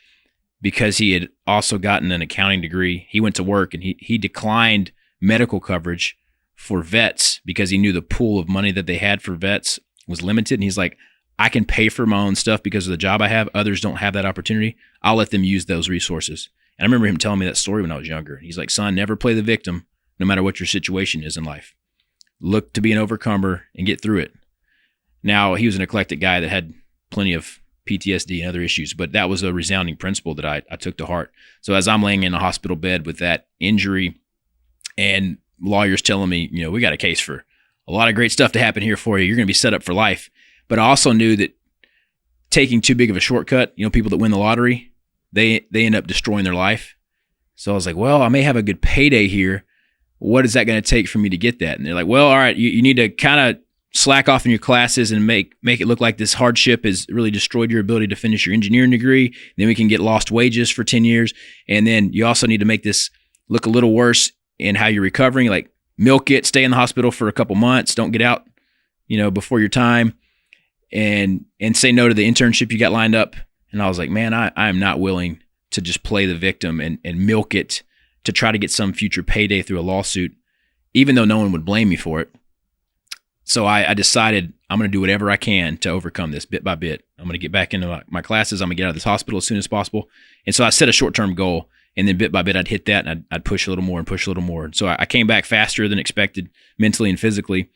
because he had also gotten an accounting degree, he went to work and he declined medical coverage for vets because he knew the pool of money that they had for vets was limited. And he's like, I can pay for my own stuff because of the job I have. Others don't have that opportunity. I'll let them use those resources. And I remember him telling me that story when I was younger. He's like, son, never play the victim, no matter what your situation is in life. Look to be an overcomer and get through it. Now, he was an eclectic guy that had plenty of PTSD and other issues, but that was a resounding principle that I took to heart. So as I'm laying in a hospital bed with that injury and lawyers telling me, you know, we got a case for a lot of great stuff to happen here for you. You're going to be set up for life. But I also knew that taking too big of a shortcut, you know, people that win the lottery, they end up destroying their life. So I was like, well, I may have a good payday here. What is that going to take for me to get that? And they're like, well, all right, you need to kind of slack off in your classes and make it look like this hardship has really destroyed your ability to finish your engineering degree. Then we can get lost wages for 10 years. And then you also need to make this look a little worse in how you're recovering, like milk it, stay in the hospital for a couple months, don't get out, you know, before your time, and say no to the internship you got lined up. And I was like, man, I am not willing to just play the victim and milk it to try to get some future payday through a lawsuit, even though no one would blame me for it. So I decided I'm going to do whatever I can to overcome this bit by bit. I'm going to get back into my classes. I'm going to get out of this hospital as soon as possible. And so I set a short-term goal, and then bit by bit I'd hit that, and I'd push a little more and push a little more. And so I came back faster than expected, mentally and physically.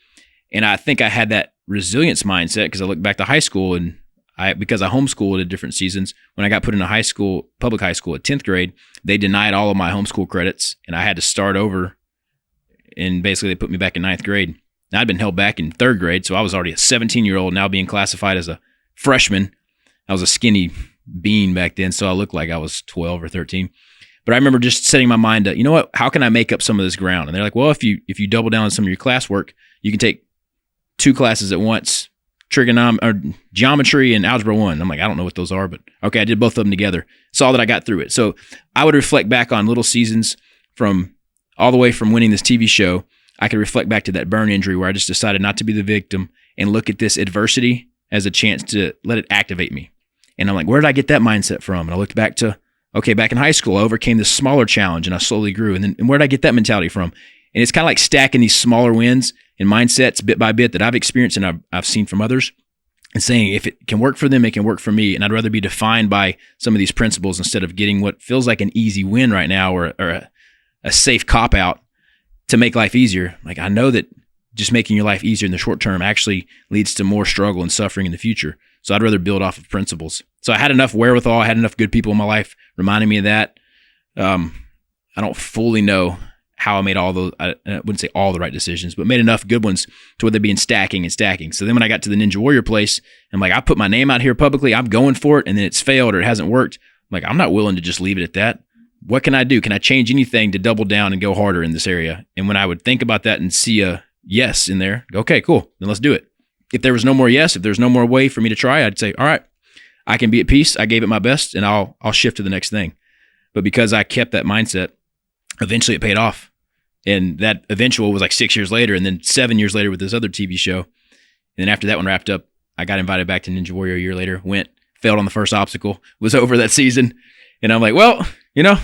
And I think I had that resilience mindset because I look back to high school, and because I homeschooled at different seasons, when I got put into public high school at 10th grade, they denied all of my homeschool credits, and I had to start over. And basically they put me back in 9th grade. Now, I'd been held back in 3rd grade, so I was already a 17-year-old now being classified as a freshman. I was a skinny bean back then, so I looked like I was 12 or 13. But I remember just setting my mind to, you know what, how can I make up some of this ground? And they're like, well, if you double down on some of your classwork, you can take 2 classes at once, geometry and algebra 1. I'm like, I don't know what those are, but okay, I did both of them together. Saw that I got through it. So I would reflect back on little seasons from all the way from winning this TV show. I could reflect back to that burn injury where I just decided not to be the victim and look at this adversity as a chance to let it activate me. And I'm like, where did I get that mindset from? And I looked back to, okay, back in high school, I overcame this smaller challenge and I slowly grew. And where did I get that mentality from? And it's kind of like stacking these smaller wins and mindsets bit by bit that I've experienced and I've seen from others, and saying if it can work for them, it can work for me. And I'd rather be defined by some of these principles instead of getting what feels like an easy win right now or a safe cop-out to make life easier. Like, I know that just making your life easier in the short term actually leads to more struggle and suffering in the future. So I'd rather build off of principles. So I had enough wherewithal. I had enough good people in my life reminding me of that. I don't fully know how I made all those, I wouldn't say all the right decisions, but made enough good ones to where they'd be in stacking and stacking. So then when I got to the Ninja Warrior place, I'm like, I put my name out here publicly, I'm going for it, and then it's failed or it hasn't worked. I'm like, I'm not willing to just leave it at that. What can I do? Can I change anything to double down and go harder in this area? And when I would think about that and see a yes in there, go, okay, cool, then let's do it. If there was no more yes, if there's no more way for me to try, I'd say, all right, I can be at peace. I gave it my best, and I'll shift to the next thing. But because I kept that mindset, eventually it paid off. And that eventual was like 6 years later, and then 7 years later with this other TV show. And then after that one wrapped up, I got invited back to Ninja Warrior a year later, failed on the first obstacle, was over that season. And I'm like, well, you know,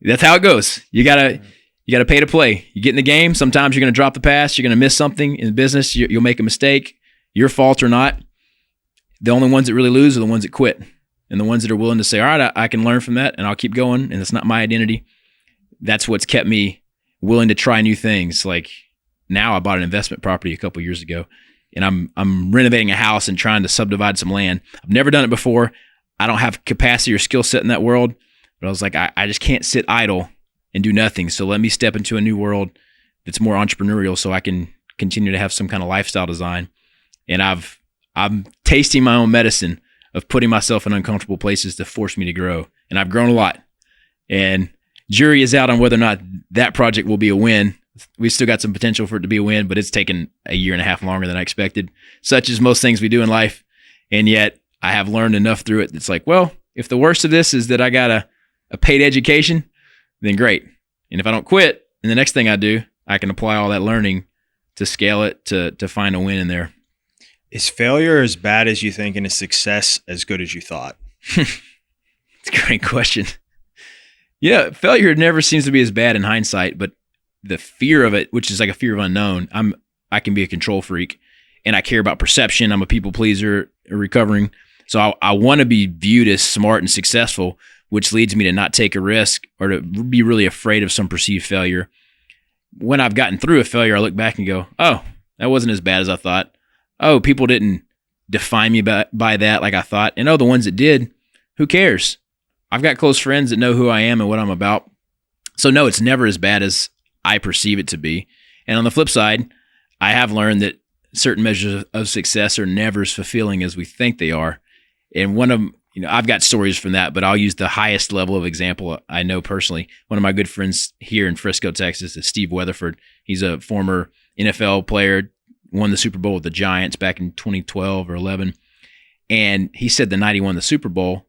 That's how it goes. You gotta pay to play. You get in the game. Sometimes you're gonna drop the pass. You're gonna miss something in business. You'll make a mistake, your fault or not. The only ones that really lose are the ones that quit, and the ones that are willing to say, "All right, I can learn from that, and I'll keep going." And it's not my identity. That's what's kept me willing to try new things. Like now, I bought an investment property a couple years ago, and I'm renovating a house and trying to subdivide some land. I've never done it before. I don't have capacity or skill set in that world. But I was like, I just can't sit idle and do nothing. So let me step into a new world that's more entrepreneurial so I can continue to have some kind of lifestyle design. And I'm tasting my own medicine of putting myself in uncomfortable places to force me to grow. And I've grown a lot. And jury is out on whether or not that project will be a win. We still got some potential for it to be a win, but it's taken a year and a half longer than I expected, such as most things we do in life. And yet I have learned enough through it that's like, well, if the worst of this is that I got a paid education, then great. And if I don't quit, then the next thing I do, I can apply all that learning to scale it to find a win in there. Is failure as bad as you think and is success as good as you thought? It's a great question. Yeah, failure never seems to be as bad in hindsight, but the fear of it, which is like a fear of unknown, I can be a control freak and I care about perception. I'm a people pleaser, recovering. So I want to be viewed as smart and successful, which leads me to not take a risk or to be really afraid of some perceived failure. When I've gotten through a failure, I look back and go, oh, that wasn't as bad as I thought. Oh, people didn't define me by that like I thought. And the ones that did, who cares? I've got close friends that know who I am and what I'm about. So no, it's never as bad as I perceive it to be. And on the flip side, I have learned that certain measures of success are never as fulfilling as we think they are. And one of them, I've got stories from that, but I'll use the highest level of example I know personally. One of my good friends here in Frisco, Texas, is Steve Weatherford. He's a former NFL player, won the Super Bowl with the Giants back in 2012 or 11. And he said the night he won the Super Bowl,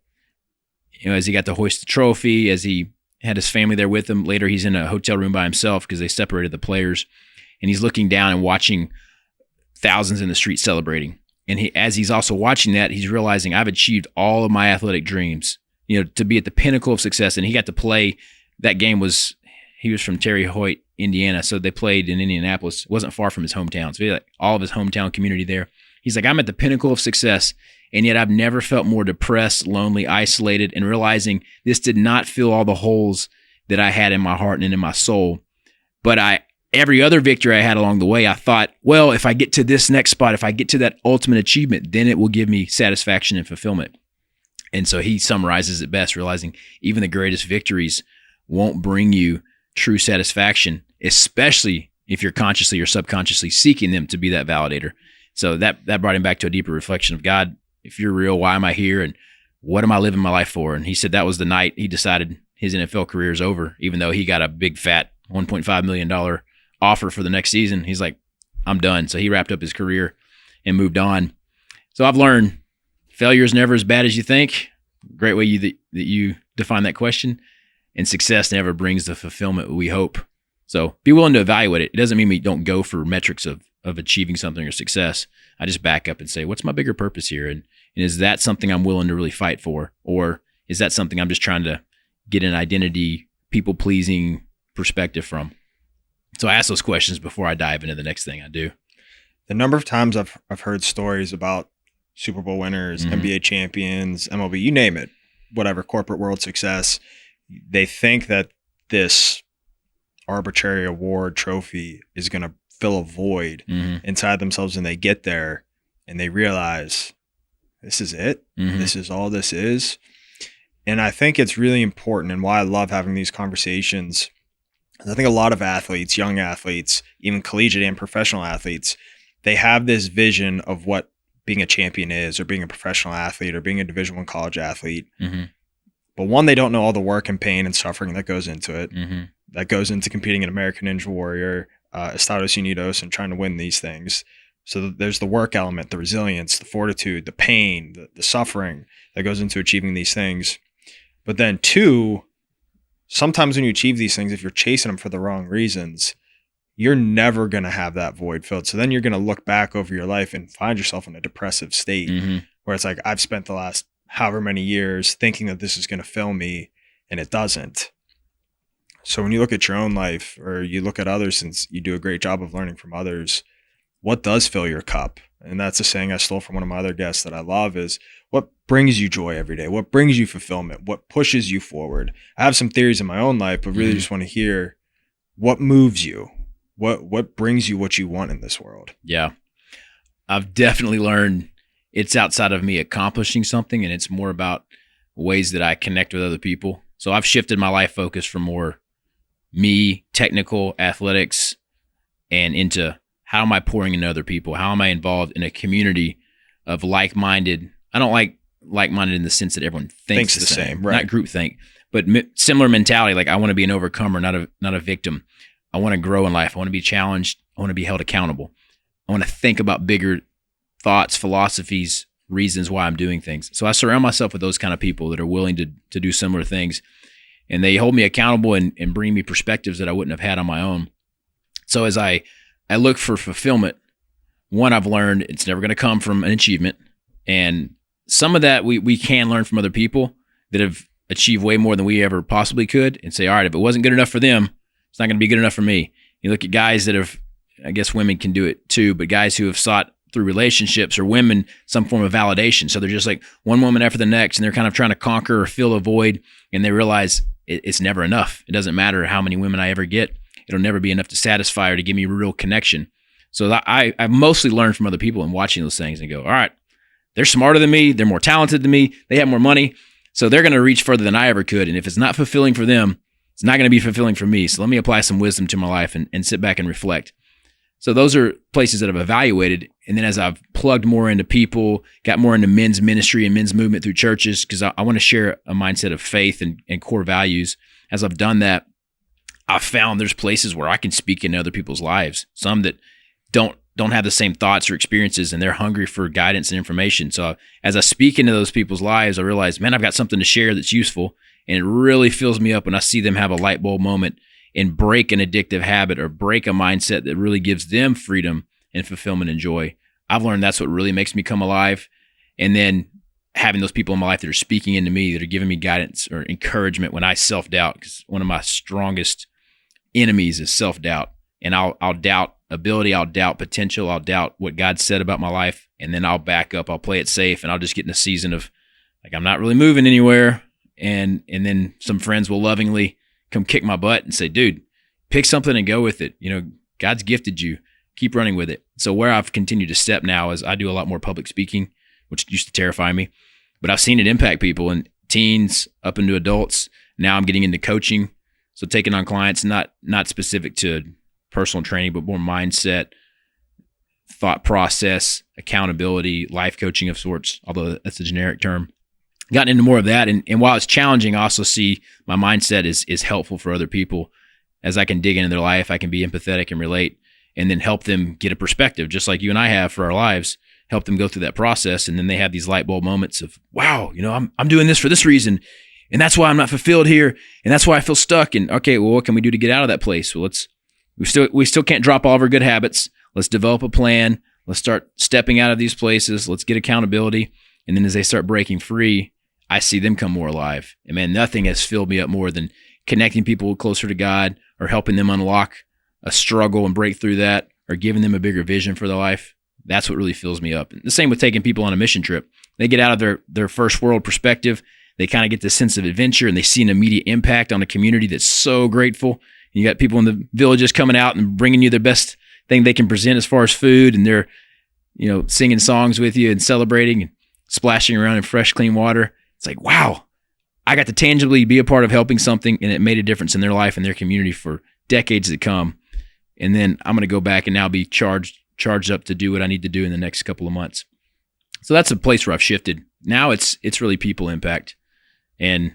as he got to hoist the trophy, as he had his family there with him, later he's in a hotel room by himself because they separated the players. And he's looking down and watching thousands in the street celebrating. And as he's also watching that, he's realizing I've achieved all of my athletic dreams, to be at the pinnacle of success. And he got to play, that game he was from Terre Haute, Indiana. So they played in Indianapolis. It wasn't far from his hometown. So he had all of his hometown community there. He's like, I'm at the pinnacle of success. And yet I've never felt more depressed, lonely, isolated, and realizing this did not fill all the holes that I had in my heart and in my soul. But every other victory I had along the way, I thought, well, if I get to this next spot, if I get to that ultimate achievement, then it will give me satisfaction and fulfillment. And so he summarizes it best, realizing even the greatest victories won't bring you true satisfaction, especially if you're consciously or subconsciously seeking them to be that validator. So that brought him back to a deeper reflection of, God, if you're real, why am I here? And what am I living my life for? And he said that was the night he decided his NFL career is over, even though he got a big fat $1.5 million offer for the next season. He's like, I'm done. So he wrapped up his career and moved on. So I've learned failure is never as bad as you think. Great way that you define that question. And success never brings the fulfillment we hope. So be willing to evaluate it. It doesn't mean we don't go for metrics of achieving something or success. I just back up and say, what's my bigger purpose here? And is that something I'm willing to really fight for? Or is that something I'm just trying to get an identity, people-pleasing perspective from? So I ask those questions before I dive into the next thing I do. The number of times I've heard stories about Super Bowl winners, NBA champions, MLB, you name it, whatever, corporate world success, they think that this arbitrary award trophy is going to fill a void inside themselves, and they get there and they realize this is it. This is all this is. And I think it's really important, and why I love having these conversations. I think a lot of athletes, young athletes, even collegiate and professional athletes, they have this vision of what being a champion is, or being a professional athlete, or being a Division I college athlete. But one, they don't know all the work and pain and suffering that goes into it. That goes into competing in American Ninja Warrior, Estados Unidos, and trying to win these things. So there's the work element, the resilience, the fortitude, the pain, the suffering that goes into achieving these things. But then two, sometimes when you achieve these things, if you're chasing them for the wrong reasons, you're never going to have that void filled. So then you're going to look back over your life and find yourself in a depressive state where it's like, I've spent the last however many years thinking that this is going to fill me, and it doesn't. So when you look at your own life or you look at others, since you do a great job of learning from others, what does fill your cup? And that's a saying I stole from one of my other guests that I love is what brings you joy every day? What brings you fulfillment? What pushes you forward? I have some theories in my own life, but really just want to hear what moves you. What brings you what you want in this world? Yeah. I've definitely learned it's outside of me accomplishing something, and it's more about ways that I connect with other people. So I've shifted my life focus from more me, technical, athletics, and into how am I pouring into other people? How am I involved in a community of like-minded? I don't like like-minded in the sense that everyone thinks the same, right? Not group think, but similar mentality. Like I want to be an overcomer, not a victim. I want to grow in life. I want to be challenged. I want to be held accountable. I want to think about bigger thoughts, philosophies, reasons why I'm doing things. So I surround myself with those kind of people that are willing to do similar things. And they hold me accountable and bring me perspectives that I wouldn't have had on my own. So as I look for fulfillment, one, I've learned it's never going to come from an achievement. And some of that we can learn from other people that have achieved way more than we ever possibly could and say, all right, if it wasn't good enough for them, it's not going to be good enough for me. You look at guys that have, I guess women can do it too, but guys who have sought through relationships or women some form of validation. So they're just like one woman after the next, and they're kind of trying to conquer or fill a void, and they realize it's never enough. It doesn't matter how many women I ever get. It'll never be enough to satisfy or to give me real connection. So I've mostly learned from other people and watching those things and go, all right, they're smarter than me. They're more talented than me. They have more money. So they're going to reach further than I ever could. And if it's not fulfilling for them, it's not going to be fulfilling for me. So let me apply some wisdom to my life and sit back and reflect. So those are places that I've evaluated. And then as I've plugged more into people, got more into men's ministry and men's movement through churches, because I want to share a mindset of faith and core values. As I've done that, I've found there's places where I can speak into other people's lives, some that don't have the same thoughts or experiences, and they're hungry for guidance and information. So as I speak into those people's lives, I realize, man, I've got something to share that's useful. And it really fills me up when I see them have a light bulb moment and break an addictive habit or break a mindset that really gives them freedom and fulfillment and joy. I've learned that's what really makes me come alive. And then having those people in my life that are speaking into me, that are giving me guidance or encouragement when I self-doubt, because one of my strongest enemies is self-doubt. And I'll doubt ability, I'll doubt potential, I'll doubt what God said about my life, and then I'll back up, I'll play it safe, and I'll just get in a season of like I'm not really moving anywhere. And then some friends will lovingly come kick my butt and say, dude, pick something and go with it. You know, God's gifted you. Keep running with it. So where I've continued to step now is I do a lot more public speaking, which used to terrify me, but I've seen it impact people, and teens up into adults. Now I'm getting into coaching. So taking on clients, not specific to personal training, but more mindset, thought process, accountability, life coaching of sorts, although that's a generic term. Gotten into more of that. And while it's challenging, I also see my mindset is helpful for other people. As I can dig into their life, I can be empathetic and relate, and then help them get a perspective, just like you and I have for our lives, help them go through that process. And then they have these light bulb moments of, wow, you know, I'm doing this for this reason. And that's why I'm not fulfilled here. And that's why I feel stuck. And okay, well, what can we do to get out of that place? Well, we still can't drop all of our good habits. Let's develop a plan. Let's start stepping out of these places. Let's get accountability. And then as they start breaking free, I see them come more alive. And man, nothing has filled me up more than connecting people closer to God, or helping them unlock a struggle and break through that, or giving them a bigger vision for their life. That's what really fills me up. And the same with taking people on a mission trip. They get out of their first world perspective. They kind of get this sense of adventure, and they see an immediate impact on a community that's so grateful. And you got people in the villages coming out and bringing you the best thing they can present as far as food, and they're, you know, singing songs with you and celebrating and splashing around in fresh, clean water. It's like, wow, I got to tangibly be a part of helping something, and it made a difference in their life and their community for decades to come. And then I'm going to go back and now be charged up to do what I need to do in the next couple of months. So that's a place where I've shifted. Now it's really people impact. And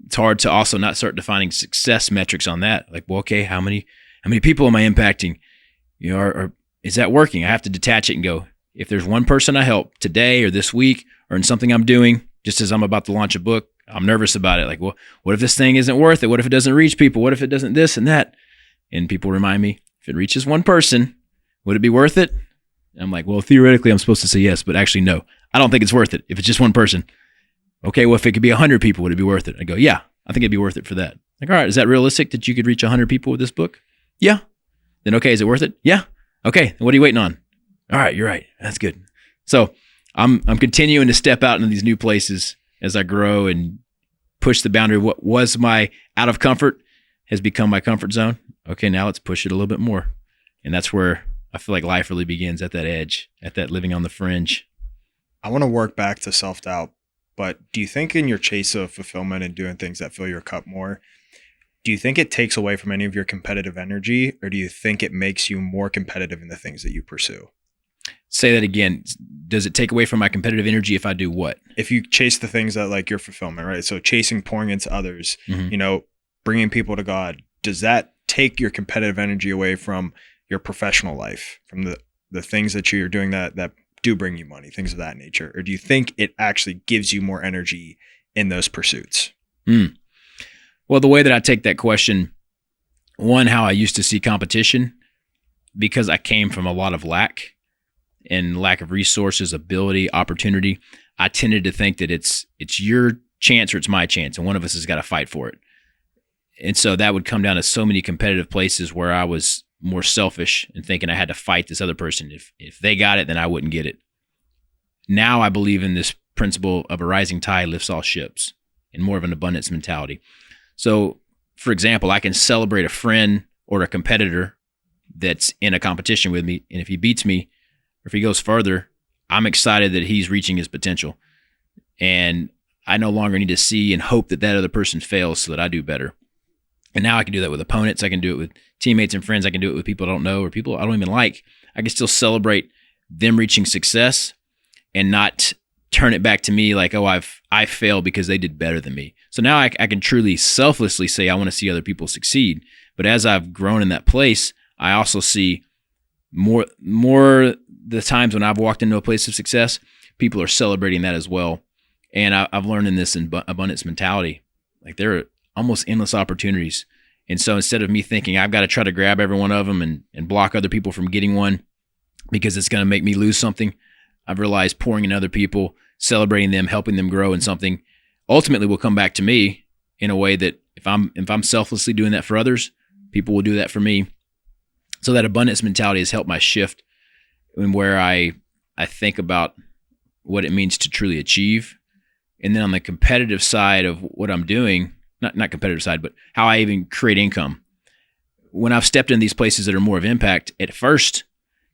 it's hard to also not start defining success metrics on that. Like, well, okay, how many people am I impacting? You know, or is that working? I have to detach it and go, if there's one person I help today or this week or in something I'm doing, just as I'm about to launch a book, I'm nervous about it. Like, well, what if this thing isn't worth it? What if it doesn't reach people? What if it doesn't this and that? And people remind me, if it reaches one person, would it be worth it? And I'm like, well, theoretically, I'm supposed to say yes, but actually, no. I don't think it's worth it if it's just one person. Okay, well, if it could be 100 people, would it be worth it? I go, yeah, I think it'd be worth it for that. Like, all right, is that realistic that you could reach 100 people with this book? Yeah. Then, okay, is it worth it? Yeah. Okay. What are you waiting on? All right, you're right. That's good. So I'm continuing to step out into these new places as I grow and push the boundary. What was my out of comfort has become my comfort zone. Okay, now let's push it a little bit more. And that's where I feel like life really begins, at that edge, at that living on the fringe. I want to work back to self-doubt, but do you think in your chase of fulfillment and doing things that fill your cup more, do you think it takes away from any of your competitive energy, or do you think it makes you more competitive in the things that you pursue? Say that again. Does it take away from my competitive energy if I do what? If you chase the things that like your fulfillment, right? So chasing, pouring into others, Mm-hmm. Bringing people to God, does that take your competitive energy away from your professional life, from the things that you're doing that do bring you money, things of that nature? Or do you think it actually gives you more energy in those pursuits? Well, the way that I take that question, one, how I used to see competition, because I came from a lot of lack and lack of resources, ability, opportunity, I tended to think that it's your chance or it's my chance, and one of us has got to fight for it. And so that would come down to so many competitive places where I was more selfish and thinking I had to fight this other person. If they got it, then I wouldn't get it. Now I believe in this principle of a rising tide lifts all ships, and more of an abundance mentality. So, for example, I can celebrate a friend or a competitor that's in a competition with me, and if he beats me, or if he goes further, I'm excited that he's reaching his potential. And I no longer need to see and hope that other person fails so that I do better. And now I can do that with opponents. I can do it with teammates and friends. I can do it with people I don't know or people I don't even like. I can still celebrate them reaching success and not turn it back to me like, oh, I failed because they did better than me. So now I can truly selflessly say I want to see other people succeed. But as I've grown in that place, I also see more the times when I've walked into a place of success, people are celebrating that as well. And I've learned in this abundance mentality, like there are almost endless opportunities. And so instead of me thinking I've got to try to grab every one of them and block other people from getting one because it's going to make me lose something, I've realized pouring in other people, celebrating them, helping them grow in something, ultimately will come back to me in a way that if I'm selflessly doing that for others, people will do that for me. So that abundance mentality has helped my shift in where I think about what it means to truly achieve. And then on the competitive side of what I'm doing, not competitive side, but how I even create income. When I've stepped in these places that are more of impact, at first,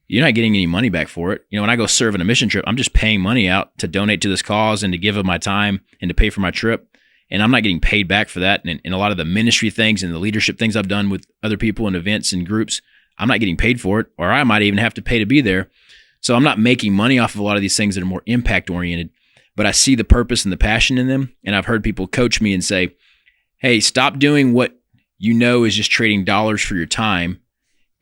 you're not getting any money back for it. When I go serve on a mission trip, I'm just paying money out to donate to this cause and to give of my time and to pay for my trip. And I'm not getting paid back for that. And a lot of the ministry things and the leadership things I've done with other people and events and groups, I'm not getting paid for it, or I might even have to pay to be there. So I'm not making money off of a lot of these things that are more impact oriented, but I see the purpose and the passion in them. And I've heard people coach me and say, hey, stop doing what you know is just trading dollars for your time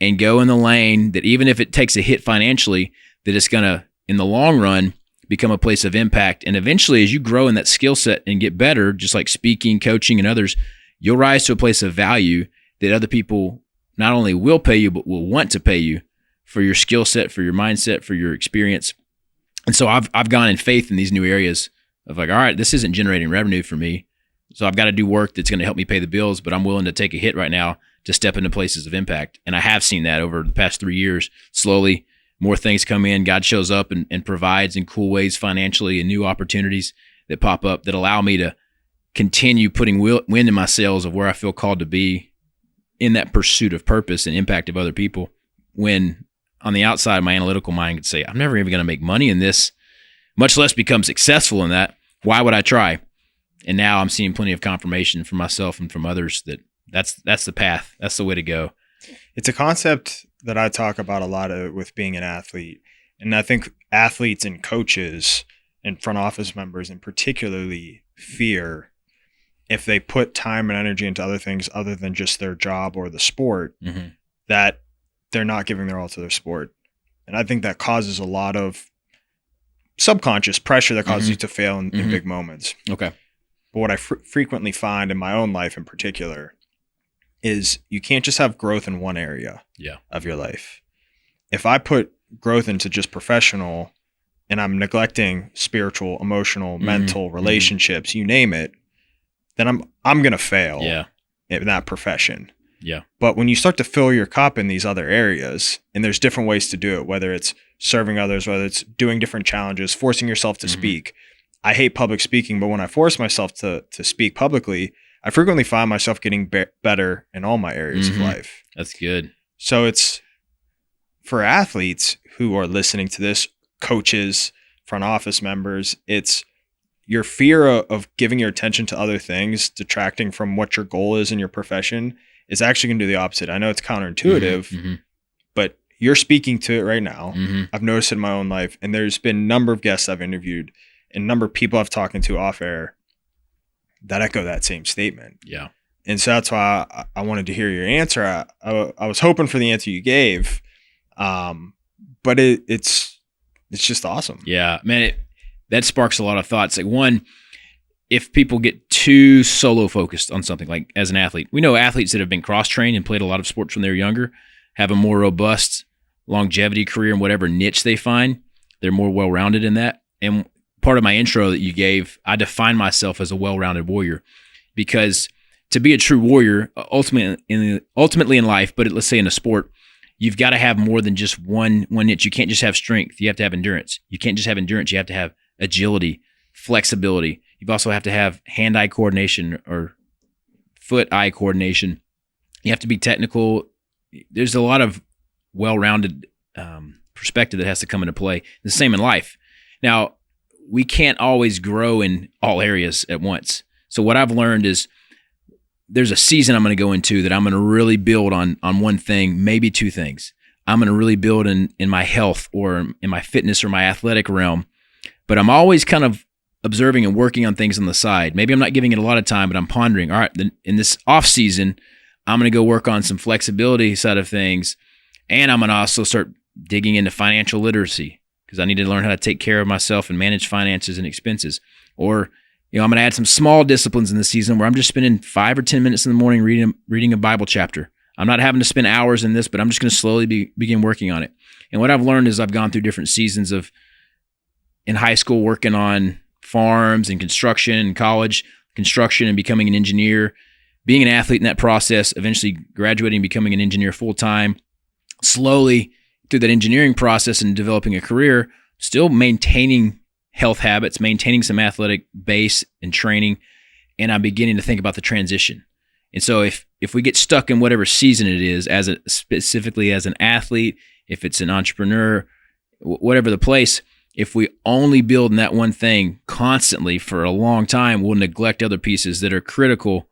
and go in the lane that even if it takes a hit financially, that it's going to, in the long run, become a place of impact. And eventually, as you grow in that skill set and get better, just like speaking, coaching, and others, you'll rise to a place of value that other people not only will pay you, but will want to pay you for your skill set, for your mindset, for your experience. And so I've gone in faith in these new areas of like, all right, this isn't generating revenue for me. So I've got to do work that's going to help me pay the bills, but I'm willing to take a hit right now to step into places of impact. And I have seen that over the past 3 years. Slowly, more things come in. God shows up and provides in cool ways financially and new opportunities that pop up that allow me to continue putting wind in my sails of where I feel called to be in that pursuit of purpose and impact of other people. When on the outside, my analytical mind could say, I'm never even going to make money in this, much less become successful in that. Why would I try? And now I'm seeing plenty of confirmation from myself and from others that that's the path. That's the way to go. It's a concept that I talk about a lot with being an athlete. And I think athletes and coaches and front office members in particularly fear if they put time and energy into other things other than just their job or the sport, that they're not giving their all to their sport. And I think that causes a lot of subconscious pressure that causes you to fail in big moments. Okay. But what I frequently find in my own life in particular is you can't just have growth in one area of your life. If I put growth into just professional and I'm neglecting spiritual, emotional, mental, relationships, you name it, then I'm going to fail. Yeah. in that profession. Yeah. But when you start to fill your cup in these other areas, and there's different ways to do it, whether it's serving others, whether it's doing different challenges, forcing yourself to speak. I hate public speaking, but when I force myself to speak publicly, I frequently find myself getting better in all my areas of life. That's good. So it's for athletes who are listening to this, coaches, front office members, it's your fear of giving your attention to other things, detracting from what your goal is in your profession, is actually going to do the opposite. I know it's counterintuitive, but you're speaking to it right now. I've noticed it in my own life, and there's been a number of guests I've interviewed and a number of people I've talked to off air that echo that same statement. Yeah. And so that's why I wanted to hear your answer. I was hoping for the answer you gave, but it's just awesome. Yeah, man, that sparks a lot of thoughts. Like, one, if people get too solo focused on something, like as an athlete, we know athletes that have been cross-trained and played a lot of sports when they were younger have a more robust longevity career in whatever niche they find. They're more well-rounded in that. And part of my intro that you gave, I define myself as a well-rounded warrior, because to be a true warrior, ultimately in life, but let's say in a sport, you've got to have more than just one niche. You can't just have strength. You have to have endurance. You can't just have endurance. You have to have agility, flexibility. You also have to have hand-eye coordination or foot-eye coordination. You have to be technical. There's a lot of well-rounded perspective that has to come into play. The same in life. Now, we can't always grow in all areas at once. So what I've learned is there's a season I'm going to go into that I'm going to really build on one thing, maybe two things. I'm going to really build in my health or in my fitness or my athletic realm. But I'm always kind of observing and working on things on the side. Maybe I'm not giving it a lot of time, but I'm pondering, all right, in this off season, I'm going to go work on some flexibility side of things. And I'm going to also start digging into financial literacy, because I need to learn how to take care of myself and manage finances and expenses. Or, I'm going to add some small disciplines in the season where I'm just spending 5 or 10 minutes in the morning reading a Bible chapter. I'm not having to spend hours in this, but I'm just going to slowly begin working on it. And what I've learned is I've gone through different seasons of, in high school, working on farms and construction, and college, construction and becoming an engineer, being an athlete in that process, eventually graduating and becoming an engineer full-time, slowly through that engineering process and developing a career, still maintaining health habits, maintaining some athletic base and training, and I'm beginning to think about the transition. And so if we get stuck in whatever season it is, specifically as an athlete, if it's an entrepreneur, whatever the place, if we only build in that one thing constantly for a long time, we'll neglect other pieces that are critical,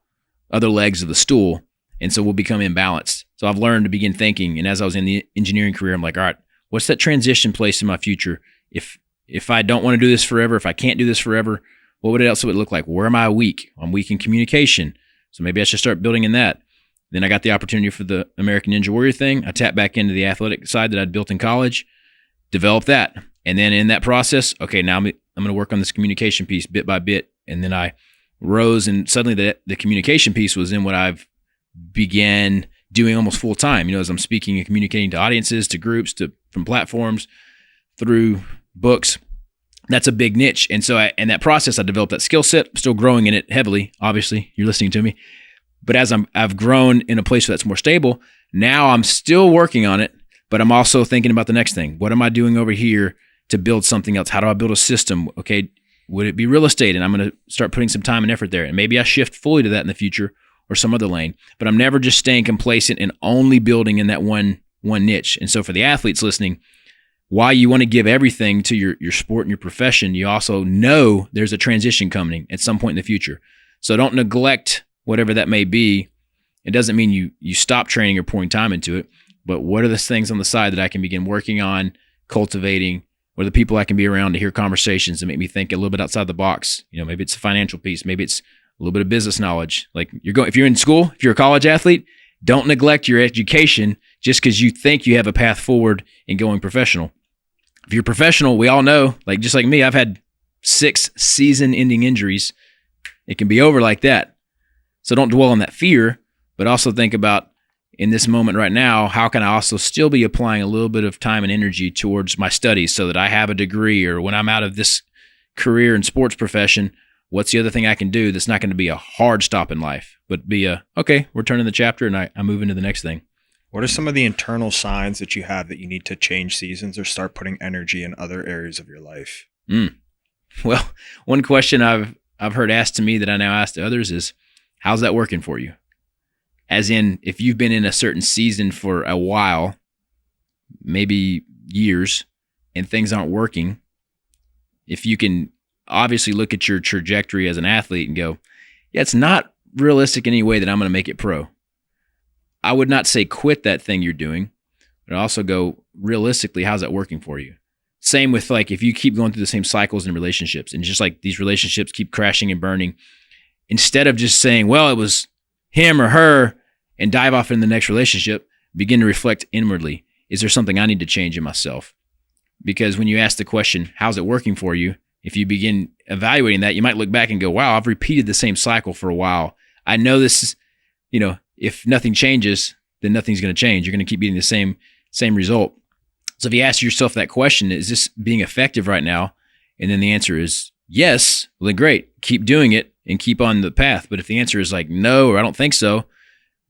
other legs of the stool, and so we'll become imbalanced. So I've learned to begin thinking, and as I was in the engineering career, I'm like, all right, what's that transition place in my future? If I don't want to do this forever, if I can't do this forever, what would it else would look like? Where am I weak? I'm weak in communication, so maybe I should start building in that. Then I got the opportunity for the American Ninja Warrior thing. I tapped back into the athletic side that I'd built in college, developed that. And then in that process, okay, now I'm going to work on this communication piece bit by bit. And then I rose, and suddenly the communication piece was in what I've began doing almost full time, as I'm speaking and communicating to audiences, to groups, from platforms, through books. That's a big niche. And so in that process, I developed that skill set. I'm still growing in it heavily. Obviously, you're listening to me. But as I've grown in a place that's more stable, now I'm still working on it, but I'm also thinking about the next thing. What am I doing over here to build something else? How do I build a system? Okay, would it be real estate? And I'm going to start putting some time and effort there. And maybe I shift fully to that in the future or some other lane. But I'm never just staying complacent and only building in that one niche. And so for the athletes listening, while you want to give everything to your sport and your profession, you also know there's a transition coming at some point in the future. So don't neglect whatever that may be. It doesn't mean you stop training or pouring time into it, but what are the things on the side that I can begin working on, cultivating, or the people I can be around to hear conversations that make me think a little bit outside the box? Maybe it's a financial piece, maybe it's a little bit of business knowledge. Like if you're in school, if you're a college athlete, don't neglect your education just because you think you have a path forward in going professional. If you're professional, we all know, just like me, I've had 6 season-ending injuries. It can be over like that. So don't dwell on that fear, but also think about, in this moment right now, how can I also still be applying a little bit of time and energy towards my studies so that I have a degree, or when I'm out of this career and sports profession, What's the other thing I can do that's not going to be a hard stop in life, but be okay, we're turning the chapter and I move into the next thing. What are some of the internal signs that you have that you need to change seasons or start putting energy in other areas of your life? Well, one question I've heard asked to me that I now ask to others is, how's that working for you? As in, if you've been in a certain season for a while, maybe years, and things aren't working, if you can obviously look at your trajectory as an athlete and go, yeah, it's not realistic in any way that I'm going to make it pro. I would not say quit that thing you're doing, but also go, realistically, how's that working for you? Same with like, if you keep going through the same cycles in relationships and just like these relationships keep crashing and burning, instead of just saying, well, it was him or her and dive off in the next relationship, begin to reflect inwardly. Is there something I need to change in myself? Because when you ask the question, how's it working for you? If you begin evaluating that, you might look back and go, wow, I've repeated the same cycle for a while. I know this is, if nothing changes, then nothing's going to change. You're going to keep getting the same result. So if you ask yourself that question, is this being effective right now? And then the answer is yes, well then great, keep doing it and keep on the path. But if the answer is like no, or I don't think so,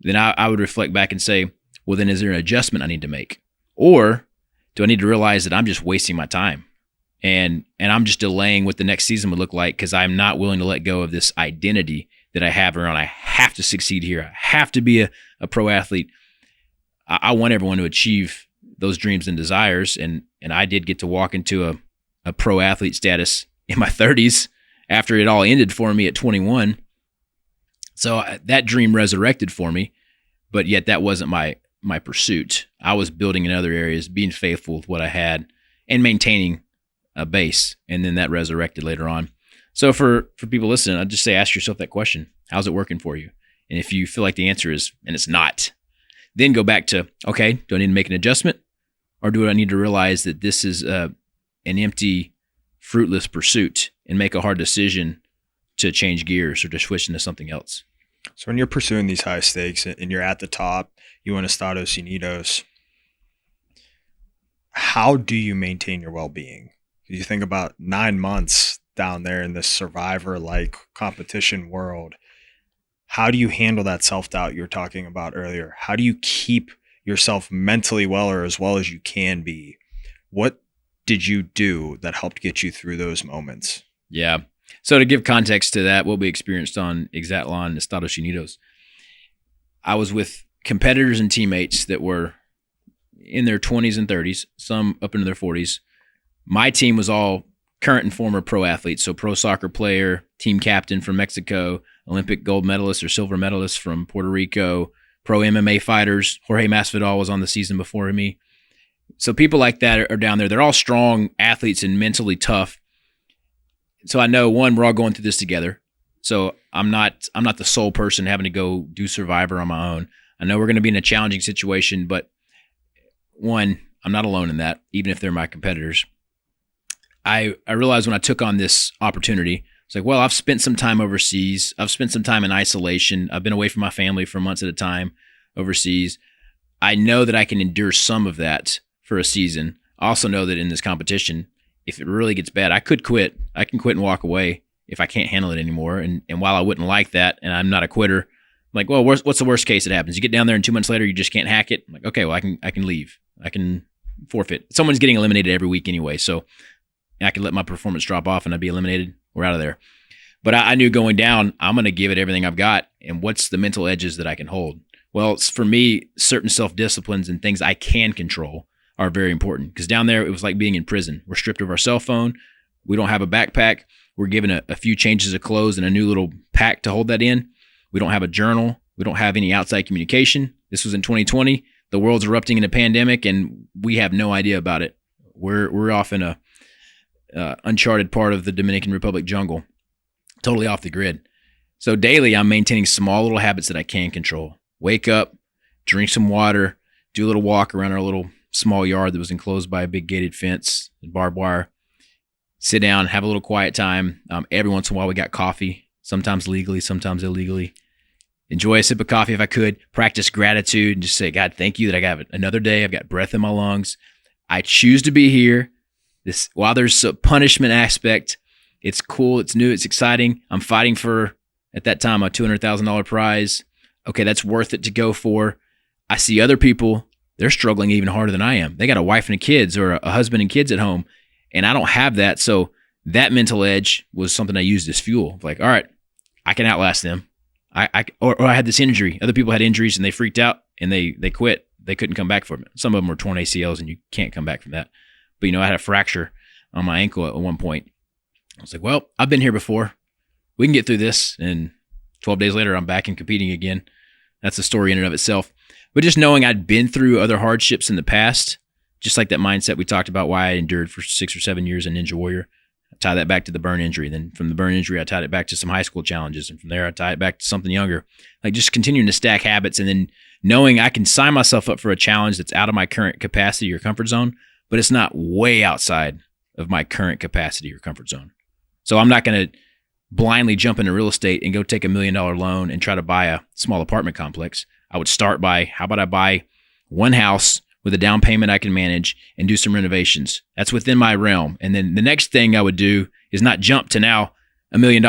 then I would reflect back and say, well then is there an adjustment I need to make? Or do I need to realize that I'm just wasting my time? And I'm just delaying what the next season would look like because I'm not willing to let go of this identity that I have around I have to succeed here. I have to be a pro athlete. I want everyone to achieve those dreams and desires. And I did get to walk into a pro athlete status in my 30s after it all ended for me at 21. So that dream resurrected for me, but yet that wasn't my pursuit. I was building in other areas, being faithful with what I had and maintaining a base. And then that resurrected later on. So for people listening, I'd just say, ask yourself that question. How's it working for you? And if you feel like the answer is, and it's not, then go back to, okay, do I need to make an adjustment? Or do I need to realize that this is an empty, fruitless pursuit and make a hard decision to change gears or to switch into something else? So when you're pursuing these high stakes and you're at the top, you want Estados Unidos, how do you maintain your well-being? You think about 9 months down there in this survivor-like competition world. How do you handle that self-doubt you were talking about earlier? How do you keep yourself mentally well or as well as you can be? What did you do that helped get you through those moments? Yeah. So to give context to that, what we experienced on Exatlon Estados Unidos, I was with competitors and teammates that were in their 20s and 30s, some up into their 40s. My team was all current and former pro athletes, so pro soccer player, team captain from Mexico, Olympic gold medalist or silver medalist from Puerto Rico, pro MMA fighters. Jorge Masvidal was on the season before me. So people like that are down there. They're all strong athletes and mentally tough. So I know, one, we're all going through this together. So I'm not the sole person having to go do Survivor on my own. I know we're going to be in a challenging situation, but one, I'm not alone in that, even if they're my competitors. I realized when I took on this opportunity, it's like, well, I've spent some time overseas. I've spent some time in isolation. I've been away from my family for months at a time overseas. I know that I can endure some of that for a season. I also know that in this competition, if it really gets bad, I could quit. I can quit and walk away if I can't handle it anymore. And while I wouldn't like that, and I'm not a quitter, I'm like, well, what's the worst case that happens? You get down there and 2 months later, you just can't hack it. I'm like, okay, well, I can leave. I can forfeit. Someone's getting eliminated every week anyway, so I could let my performance drop off and I'd be eliminated. We're out of there. But I knew going down, I'm going to give it everything I've got. And what's the mental edges that I can hold? Well, for me, certain self-disciplines and things I can control are very important. Because down there, it was like being in prison. We're stripped of our cell phone. We don't have a backpack. We're given a few changes of clothes and a new little pack to hold that in. We don't have a journal. We don't have any outside communication. This was in 2020. The world's erupting in a pandemic, and we have no idea about it. We're off in a uncharted part of the Dominican Republic jungle, totally off the grid. So daily, I'm maintaining small little habits that I can control. Wake up, drink some water, do a little walk around our little small yard that was enclosed by a big gated fence and barbed wire. Sit down, have a little quiet time. Every once in a while, we got coffee, sometimes legally, sometimes illegally. Enjoy a sip of coffee if I could. Practice gratitude and just say, God, thank you that I got another day. I've got breath in my lungs. I choose to be here. While there's a punishment aspect, It's cool. It's new. It's exciting. I'm fighting for, at that time, a $200,000 prize. Okay, that's worth it to go for. I see other people, they're struggling even harder than I am. They got a wife and kids or a husband and kids at home, and I don't have that. So that mental edge was something I used as fuel. Like, all right, I can outlast them. Or I had this injury. Other people had injuries and they freaked out and they quit. They couldn't come back from it. Some of them were torn ACLs and you can't come back from that. But, I had a fracture on my ankle at one point. I was like, well, I've been here before. We can get through this. And 12 days later, I'm back and competing again. That's a story in and of itself. But just knowing I'd been through other hardships in the past, just like that mindset we talked about, why I endured for 6 or 7 years in Ninja Warrior, I tie that back to the burn injury. Then from the burn injury, I tied it back to some high school challenges. And from there, I tie it back to something younger. Like just continuing to stack habits and then knowing I can sign myself up for a challenge that's out of my current capacity or comfort zone, but it's not way outside of my current capacity or comfort zone. So I'm not going to blindly jump into real estate and go take $1 million loan and try to buy a small apartment complex. I would start by, how about I buy one house with a down payment I can manage and do some renovations. That's within my realm. And then the next thing I would do is not jump to now $1 million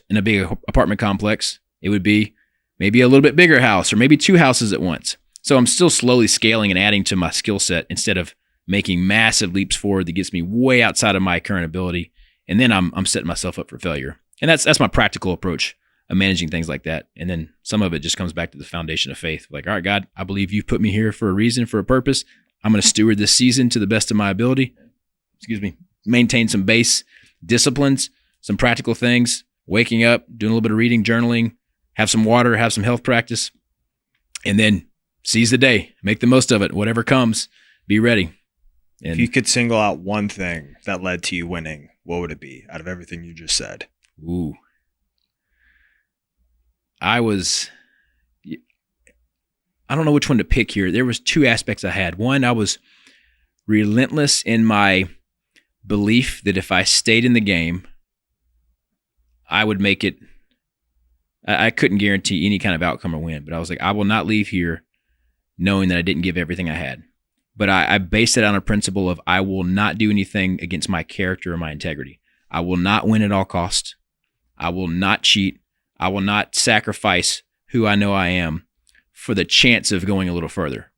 in a big apartment complex. It would be maybe a little bit bigger house or maybe 2 houses at once. So I'm still slowly scaling and adding to my skill set instead of making massive leaps forward that gets me way outside of my current ability. And then I'm setting myself up for failure. And that's my practical approach of managing things like that. And then some of it just comes back to the foundation of faith. Like, all right, God, I believe you've put me here for a reason, for a purpose. I'm going to steward this season to the best of my ability. Maintain some base disciplines, some practical things, waking up, doing a little bit of reading, journaling, have some water, have some health practice, and then seize the day, make the most of it. Whatever comes, be ready. And if you could single out one thing that led to you winning, what would it be out of everything you just said? Ooh. I don't know which one to pick here. There was 2 aspects I had. One, I was relentless in my belief that if I stayed in the game, I would make it. I couldn't guarantee any kind of outcome or win, but I was like, I will not leave here knowing that I didn't give everything I had. But I based it on a principle of I will not do anything against my character or my integrity. I will not win at all costs. I will not cheat. I will not sacrifice who I know I am for the chance of going a little further.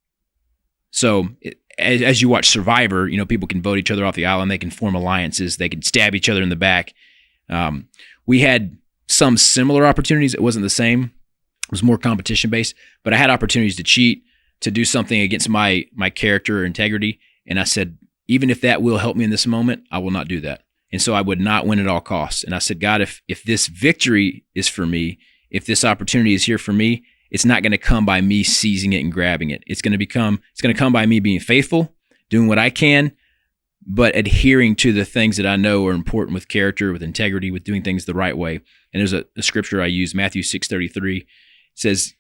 So as you watch Survivor, people can vote each other off the island. They can form alliances. They can stab each other in the back. We had some similar opportunities. It wasn't the same. It was more competition based, but I had opportunities to cheat, to do something against my character or integrity. And I said, even if that will help me in this moment, I will not do that. And so I would not win at all costs. And I said, God, if this victory is for me, if this opportunity is here for me, it's not going to come by me seizing it and grabbing it. It's going to come by me being faithful, doing what I can, but adhering to the things that I know are important with character, with integrity, with doing things the right way. And there's a scripture I use, Matthew 6:33. It says,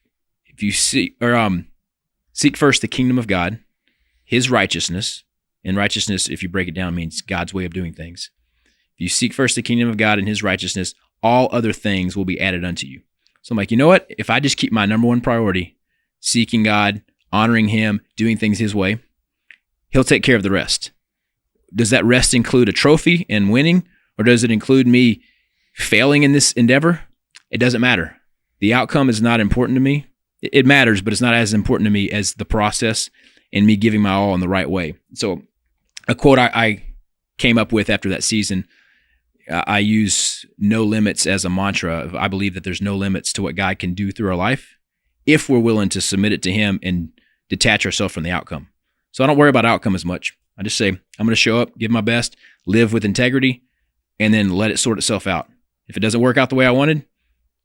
if you seek first the kingdom of God, his righteousness, and righteousness, if you break it down, means God's way of doing things. If you seek first the kingdom of God and his righteousness, all other things will be added unto you. So I'm like, you know what? If I just keep my number one priority, seeking God, honoring him, doing things his way, he'll take care of the rest. Does that rest include a trophy and winning, or does it include me failing in this endeavor? It doesn't matter. The outcome is not important to me. It matters, but it's not as important to me as the process and me giving my all in the right way. So a quote I came up with after that season, I use no limits as a mantra. I believe that there's no limits to what God can do through our life if we're willing to submit it to him and detach ourselves from the outcome. So I don't worry about outcome as much. I just say, I'm going to show up, give my best, live with integrity, and then let it sort itself out. If it doesn't work out the way I wanted,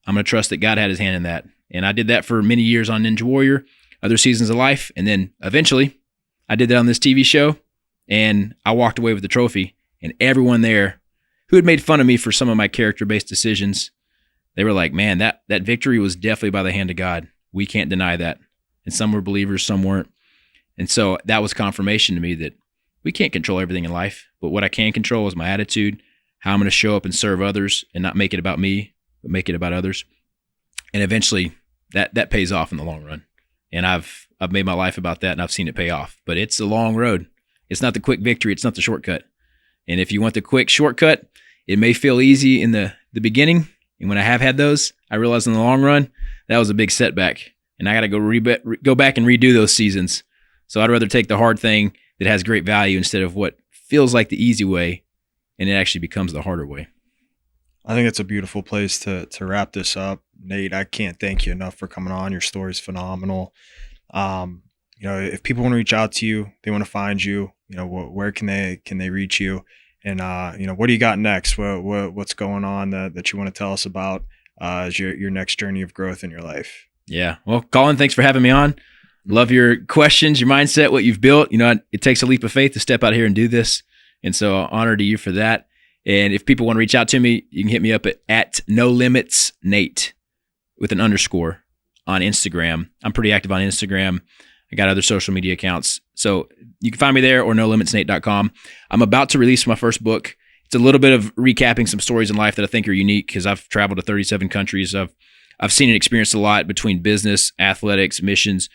I'm going to trust that God had his hand in that. And I did that for many years on Ninja Warrior, other seasons of life. And then eventually I did that on this TV show, and I walked away with the trophy. And everyone there who had made fun of me for some of my character-based decisions, they were like, man, that victory was definitely by the hand of God. We can't deny that. And some were believers, some weren't. And so that was confirmation to me that we can't control everything in life, but what I can control is my attitude, how I'm going to show up and serve others and not make it about me, but make it about others. And eventually that pays off in the long run. And I've made my life about that, and I've seen it pay off. But it's a long road. It's not the quick victory. It's not the shortcut. And if you want the quick shortcut, It may feel easy in the beginning. And when I have had those, I realize in the long run, that was a big setback. And I got to go back and redo those seasons. So I'd rather take the hard thing that has great value instead of what feels like the easy way, and it actually becomes the harder way. I think it's a beautiful place to wrap this up. Nate, I can't thank you enough for coming on. Your story's phenomenal. If people want to reach out to you, they want to find you, where can they reach you? And, what do you got next? What's going on that you want to tell us about as your next journey of growth in your life? Yeah. Well, Colin, thanks for having me on. Love your questions, your mindset, what you've built. It takes a leap of faith to step out here and do this. And so honor to you for that. And if people want to reach out to me, you can hit me up at No Limits Nate with an underscore on Instagram. I'm pretty active on Instagram. I got other social media accounts. So you can find me there or nolimitsnate.com. I'm about to release my first book. It's a little bit of recapping some stories in life that I think are unique because I've traveled to 37 countries. I've seen and experienced a lot between business, athletics, missions.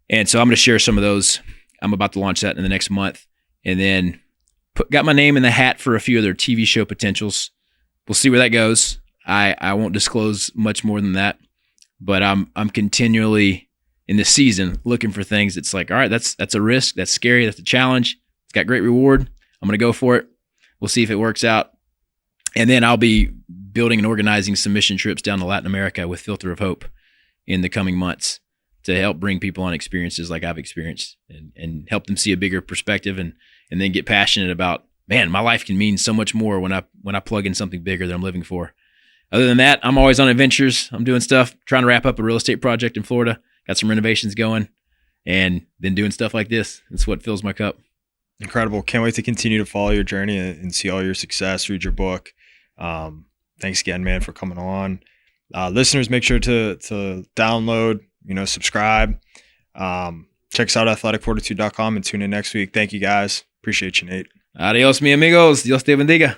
And so I'm going to share some of those. I'm about to launch that in the next month. And then got my name in the hat for a few other TV show potentials. We'll see where that goes. I won't disclose much more than that. But I'm continually in this season looking for things. It's like, all right, that's a risk. That's scary. That's a challenge. It's got great reward. I'm going to go for it. We'll see if it works out. And then I'll be building and organizing some mission trips down to Latin America with Filter of Hope in the coming months to help bring people on experiences like I've experienced and help them see a bigger perspective and then get passionate about, man, my life can mean so much more when I plug in something bigger that I'm living for. Other than that, I'm always on adventures. I'm doing stuff, trying to wrap up a real estate project in Florida. Got some renovations going and then doing stuff like this. It's what fills my cup. Incredible. Can't wait to continue to follow your journey and see all your success, read your book. Thanks again, man, for coming on. Listeners, make sure to download, subscribe. Check us out at athleticfortitude.com and tune in next week. Thank you, guys. Appreciate you, Nate. Adios, mi amigos. Dios te bendiga.